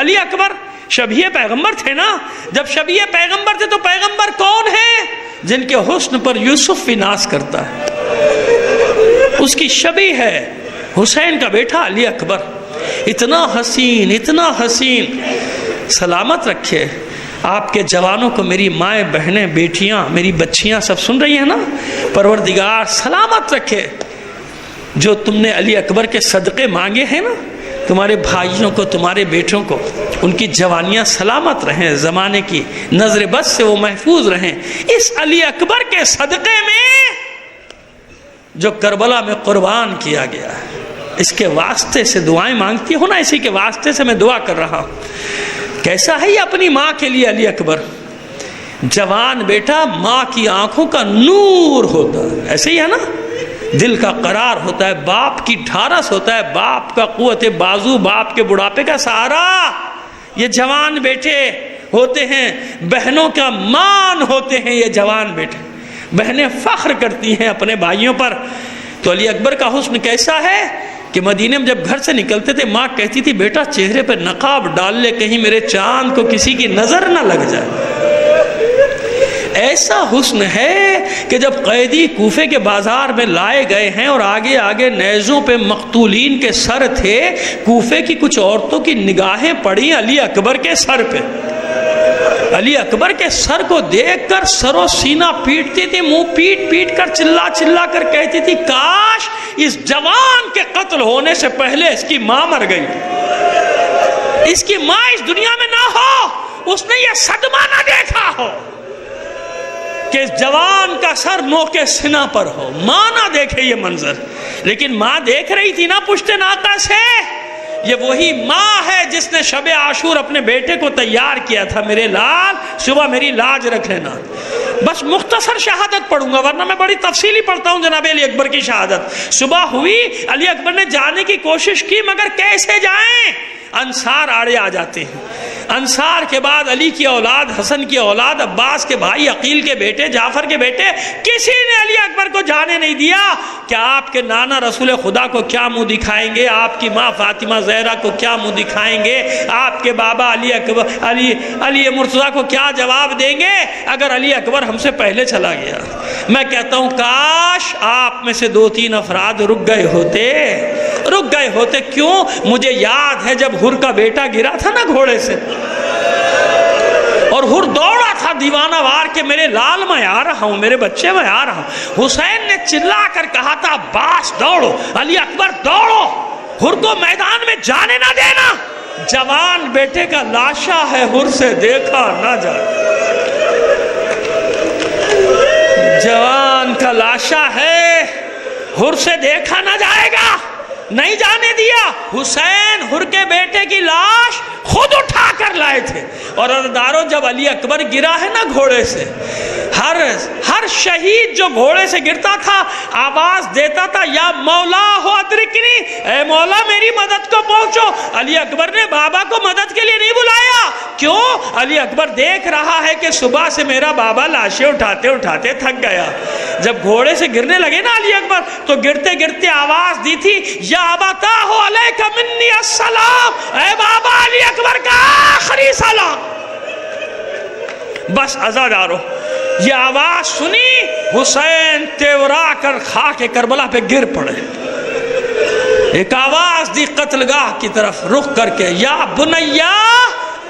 علی اکبر، شبیہ پیغمبر تھے نا، جب شبیہ پیغمبر تھے تو پیغمبر کون ہیں؟ جن کے حسن پر یوسف بھی ناز کرتا ہے، اس کی شبیہ ہے حسین کا بیٹا علی اکبر، اتنا حسین، اتنا حسین۔ سلامت رکھے آپ کے جوانوں کو، میری مائیں بہنیں بیٹیاں میری بچیاں سب سن رہی ہیں نا، پروردگار سلامت رکھے۔ جو تم نے علی اکبر کے صدقے مانگے ہیں نا، تمہارے بھائیوں کو، تمہارے بیٹوں کو، ان کی جوانیاں سلامت رہیں، زمانے کی نظر بد سے وہ محفوظ رہیں۔ اس علی اکبر کے صدقے میں جو کربلا میں قربان کیا گیا ہے، اس کے واسطے سے دعائیں مانگتی ہو نا، اسی کے واسطے سے میں دعا کر رہا ہوں۔ کیسا ہے یہ اپنی ماں کے لیے علی اکبر، جوان بیٹا ماں کی آنکھوں کا نور ہوتا ہے، ایسے ہی ہے نا، دل کا قرار ہوتا ہے، باپ کی ڈھارس ہوتا ہے، باپ کا قوت بازو، باپ کے بڑھاپے کا سہارا یہ جوان بیٹے ہوتے ہیں، بہنوں کا مان ہوتے ہیں یہ جوان بیٹے، بہنیں فخر کرتی ہیں اپنے بھائیوں پر۔ تو علی اکبر کا حسن کیسا ہے کہ مدینے میں جب گھر سے نکلتے تھے ماں کہتی تھی بیٹا چہرے پہ نقاب ڈال لے، کہیں میرے چاند کو کسی کی نظر نہ لگ جائے۔ ایسا حسن ہے کہ جب قیدی کوفے کے بازار میں لائے گئے ہیں اور آگے آگے نیزوں پہ مقتولین کے سر تھے، کوفے کی کچھ عورتوں کی نگاہیں پڑی علی اکبر کے سر پہ. علی اکبر کے سر کو دیکھ کر سر و سینہ پیٹتی تھی، منہ پیٹ پیٹ کر چلا چلا کر کہتی تھی کاش اس جوان کے قتل ہونے سے پہلے اس کی ماں مر گئی، اس کی ماں اس دنیا میں نہ ہو، اس نے یہ صدمہ نہ دیکھا ہو کہ اس جوان کا سر نوکے سینہ پر ہو، ماں نہ دیکھے یہ منظر. لیکن ماں دیکھ رہی تھی نا پشت ناقہ سے. یہ وہی ماں ہے جس نے شب عاشور اپنے بیٹے کو تیار کیا تھا، میرے لال صبح میری لاج رکھ لینا. بس مختصر شہادت پڑھوں گا ورنہ میں بڑی تفصیلی پڑھتا ہوں جناب علی اکبر کی شہادت. صبح ہوئی، علی اکبر نے جانے کی کوشش کی مگر کیسے جائیں؟ انصار آڑے آ جاتے ہیں. انصار کے بعد علی کی اولاد، حسن کی اولاد، عباس کے بھائی، عقیل کے بیٹے، جعفر کے بیٹے، کسی نے علی اکبر کو جانے نہیں دیا کہ آپ کے نانا رسول خدا کو کیا منہ دکھائیں گے، آپ کی ماں فاطمہ زہرا کو کیا منہ دکھائیں گے، آپ کے بابا علی مرتضیٰ کو کیا جواب دیں گے اگر علی اکبر ہم سے پہلے چلا گیا. میں کہتا ہوں کاش آپ میں سے 2-3 افراد رک گئے ہوتے. کیوں؟ مجھے یاد ہے جب ہر کا بیٹا گرا تھا نا گھوڑے سے اور ہر دوڑا تھا دیوانہ وار کے میرے لال میں آ رہا ہوں، میرے بچے میں آ رہا ہوں. حسین نے چلا کر کہا تھا عباس دوڑو، علی اکبر دوڑو، ہر کو میدان میں جانے نہ دینا. جوان بیٹے کا لاشا ہے، ہر سے دیکھا نہ جائے. جوان کا لاشا ہے، ہر سے دیکھا نہ جائے گا، نہیں جانے دیا. حسین ہر کے بیٹے کی لاش خود اٹھا کر لائے تھے. اور عزیزدارو جب علی اکبر گرا ہے نا گھوڑے سے، ہر شہید جو گھوڑے سے گرتا تھا آواز دیتا تھا یا مولا ہو ادرکنی، اے مولا میری مدد کو پہنچو. علی اکبر نے بابا کو مدد کے لیے نہیں بلایا. کیوں؟ علی اکبر دیکھ رہا ہے کہ صبح سے میرا بابا لاشیں اٹھاتے اٹھاتے تھک گیا. جب گھوڑے سے گرنے لگے نا علی اکبر تو گرتے گرتے آواز دی تھی یا ابتا ہو علیک منی السلام، اے بابا علی اکبر کا آخری سلام. بس عزادارو یہ آواز سنی، حسین تیورا کر خاک کربلا پہ گر پڑے. ایک آواز دی قتلگاہ کی طرف رخ کر کے یا بنیا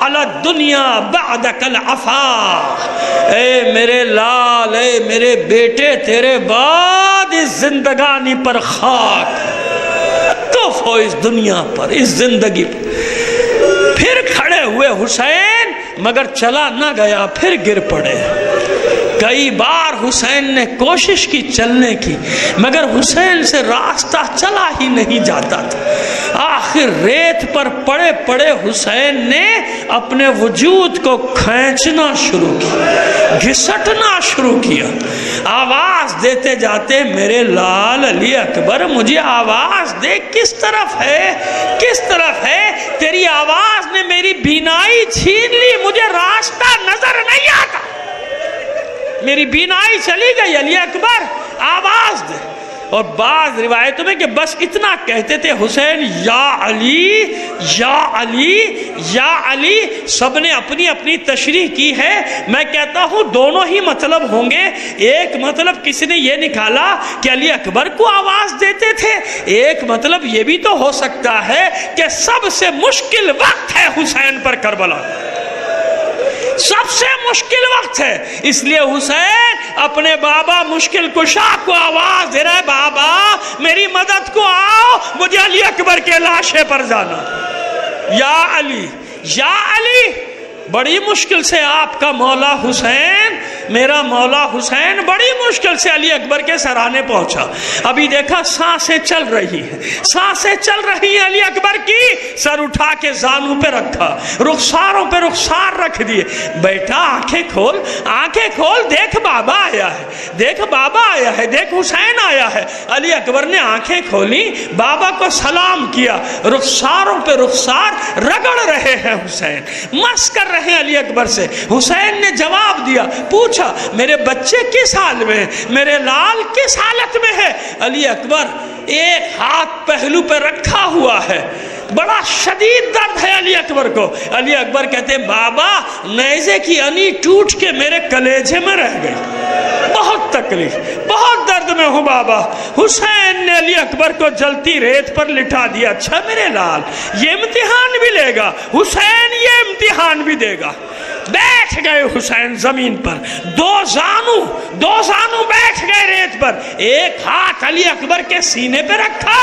علی الدنیا بعدک العفا، اے میرے لال، اے میرے بیٹے، تیرے بعد اس زندگانی پر خاک کف ہو، اس دنیا پر، اس زندگی پر. پھر کھڑے ہوئے حسین مگر چلا نہ گیا، پھر گر پڑے. کئی بار حسین نے کوشش کی چلنے کی مگر حسین سے راستہ چلا ہی نہیں جاتا تھا. آخر ریت پر پڑے پڑے حسین نے اپنے وجود کو کھینچنا شروع کیا، گھسٹنا شروع کیا. آواز دیتے جاتے میرے لال علی اکبر مجھے آواز دے، کس طرف ہے، کس طرف ہے؟ تیری آواز نے میری بینائی چھین لی، مجھے راستہ نظر نہیں آتا، میری بینائی چلی گئی. علی اکبر آواز دے. اور بعض روایتوں میں کہ بس اتنا کہتے تھے حسین یا علی یا علی یا علی. سب نے اپنی اپنی تشریح کی ہے. میں کہتا ہوں دونوں ہی مطلب ہوں گے. ایک مطلب کسی نے یہ نکالا کہ علی اکبر کو آواز دیتے تھے، ایک مطلب یہ بھی تو ہو سکتا ہے کہ سب سے مشکل وقت ہے حسین پر کربلا، سب سے مشکل وقت ہے، اس لیے حسین اپنے بابا مشکل کشا کو آواز دے رہا ہے بابا میری مدد کو آؤ، مجھے علی اکبر کے لاشے پر جانا. یا علی یا علی. بڑی مشکل سے آپ کا مولا حسین، میرا مولا حسین بڑی مشکل سے علی اکبر کے سرانے پہنچا. ابھی دیکھا سانسیں چل رہی ہیں، سانسیں چل رہی ہیں علی اکبر کی. سر اٹھا کے زانوں پہ رکھا، رخساروں پہ رخسار رکھ دیے. بیٹا آنکھیں کھول، آنکھیں کھول، دیکھ بابا آیا ہے، دیکھ بابا آیا ہے، دیکھ حسین آیا ہے. علی اکبر نے آنکھیں کھولی، بابا کو سلام کیا. رخساروں پہ رخسار رگڑ رہے ہیں حسین، مس کر رہے ہیں علی اکبر سے. حسین نے جواب دیا، پوچھا میرے بچے کس حال میں ہیں، میرے لال کس حالت میں ہے. علی اکبر ایک ہاتھ پہلو پہ رکھا ہوا ہے بڑا شدید درد ہے علی اکبر کو. علی اکبر کہتے ہیں بابا نیزے کی انی ٹوٹ کے میرے کلیجے میں رہ گئی, بہت تکلیف, بہت درد میں ہوں بابا. حسین نے علی اکبر کو جلتی ریت پر لٹا دیا. اچھا میرے لال یہ امتحان بھی لے گا, حسین یہ امتحان بھی دے گا. بیٹھ گئے حسین زمین پر, دو زانو بیٹھ گئے ریت پر. ایک ہاتھ علی اکبر کے سینے پہ رکھا,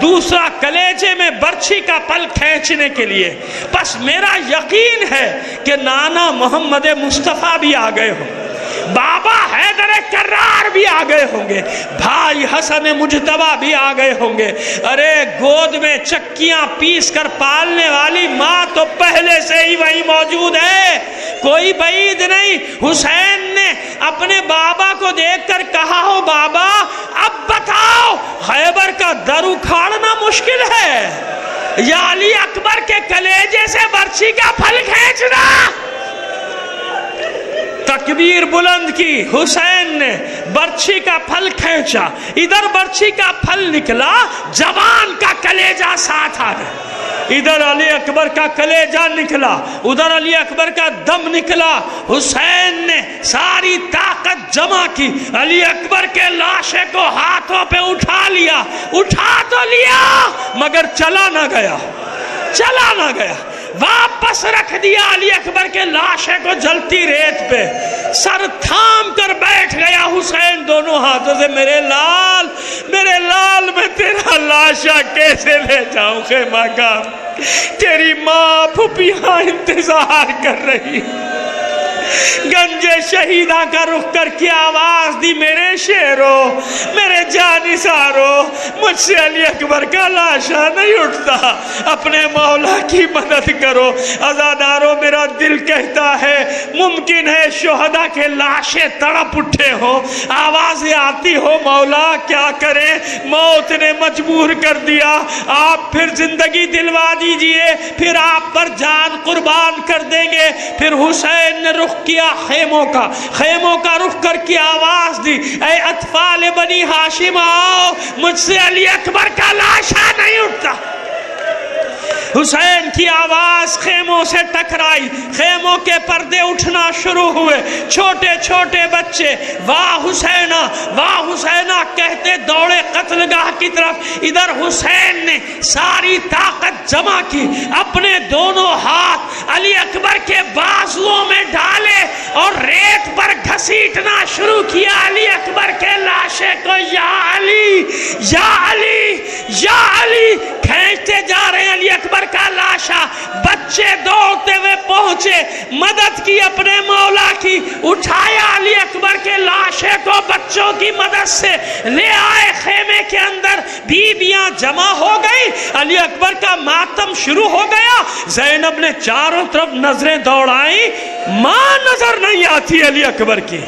دوسرا کلیجے میں برچھی کا پل کھینچنے کے لیے. بس میرا یقین ہے کہ نانا محمد مصطفیٰ بھی آ گئے ہوں, بابا حیدر کرار بھی آ گئے ہوں گے, بھائی حسن مجتبیٰ بھی آ گئے ہوں گے. ارے گود میں چکیاں پیس کر پالنے والی ماں تو پہلے سے ہی وہیں موجود ہے, کوئی بعید نہیں. حسین نے اپنے بابا کو دیکھ کر کہا ہو بابا اب بتاؤ خیبر کا در اکھاڑنا مشکل ہے یا علی اکبر کے کلیجے سے برچھی کا پھل کھینچنا. تکبیر بلند کی, حسین نے برچھی کا پھل کھینچا, ادھر برچھی کا پھل نکلا, جوان کا کلیجہ ساتھ آ گیا. ادھر علی اکبر کا کلیجہ نکلا, ادھر علی اکبر کا دم نکلا. حسین نے ساری طاقت جمع کی, علی اکبر کے لاشے کو ہاتھوں پہ اٹھا تو لیا مگر چلا نہ گیا, واپس رکھ دیا علی اکبر کے لاشے کو جلتی ریت پہ. سر تھام کر بیٹھ گیا حسین دونوں ہاتھوں سے. میرے لال میں تیرا لاشا کیسے لے جاؤں خیمہ کا, تیری ماں پھپھیاں انتظار کر رہی. گنج شہیدہ کا رخ کر کے آواز دی, میرے شیرو میرے جانثارو, مجھ سے علی اکبر کا لاشا نہیں اٹھتا, اپنے مولا کی مدد کرو. عزادارو میرا دل کہتا ہے ممکن ہے شہداء کے لاشیں تڑپ اٹھے ہو, آوازیں آتی ہو مولا کیا کریں, موت نے مجبور کر دیا, آپ پھر زندگی دلوا دیجئے, پھر آپ پر جان قربان کر دیں گے. پھر حسین نے رخ کیا خیموں کا رخ کر کے آواز دی, اے اطفال بنی ہاشم آؤ, مجھ سے علی اکبر کا لاشا نہیں اٹھتا. حسین کی آواز خیموں سے ٹکرائی, خیموں کے پردے اٹھنا شروع ہوئے, چھوٹے چھوٹے بچے واہ حسینہ کہتے دوڑے قتل گاہ کی طرف. ادھر حسین نے ساری طاقت جمع کی, اپنے دونوں ہاتھ علی اکبر کے بازوؤں میں ڈالے اور ریت پر گھسیٹنا شروع کیا علی اکبر کے لاشے کو. یا علی کھینچتے جا رہے ہیں علی اکبر کا لاشا. بچے دوڑتے ہوئے پہنچے, مدد کی اپنے مولا کی, اٹھایا علی اکبر کے لاشے کو, بچوں کی مدد سے لے آئے خیمے کے اندر. بیویاں جمع ہو گئی, علی اکبر کا ماتم شروع ہو گیا. زینب نے چاروں طرف نظریں دوڑائیں, ماں نظر نہیں آتی علی اکبر کی,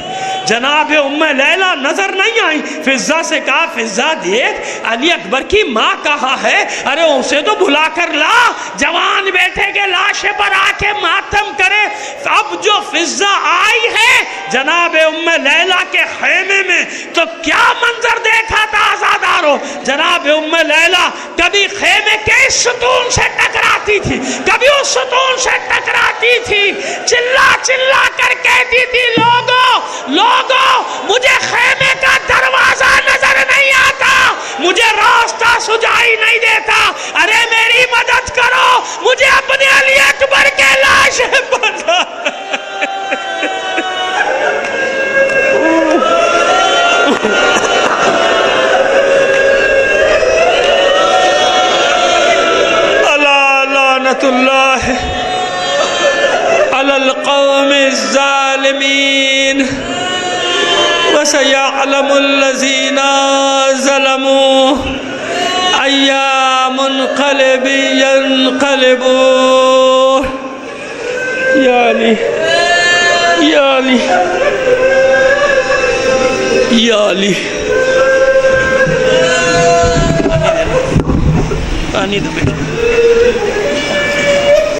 جناب ام لیلہ نظر نہیں آئی. فضہ سے کہا فضہ دیکھ علی اکبر کی ماں کہاں ہے, ارے اسے تو بلا کر لا, جوان بیٹے کے لاشے پر آ کے ماتم کرے. اب جو فضہ آئی ہے جناب ام لیلہ کے خیمے میں تو کیا منظر دیکھا تھا عزادارو. جناب ام لیلہ کبھی خیمے کے اس ستون سے ٹکراتی تھی, کبھی اس ستون سے ٹکراتی تھی, چلا کر کہتی تھی لوگوں مجھے خیمے کا دروازہ نظر نہیں آتا, مجھے راستہ سجائی نہیں دیتا, ارے میری مدد کرو, مجھے اپنے علی اکبر کے لاشے پر. لعنت اللہ علی القوم الظالمین وسيعلم الذين ظلموا أي منقلب ينقلبون. يا علي پانی دے بیٹھے.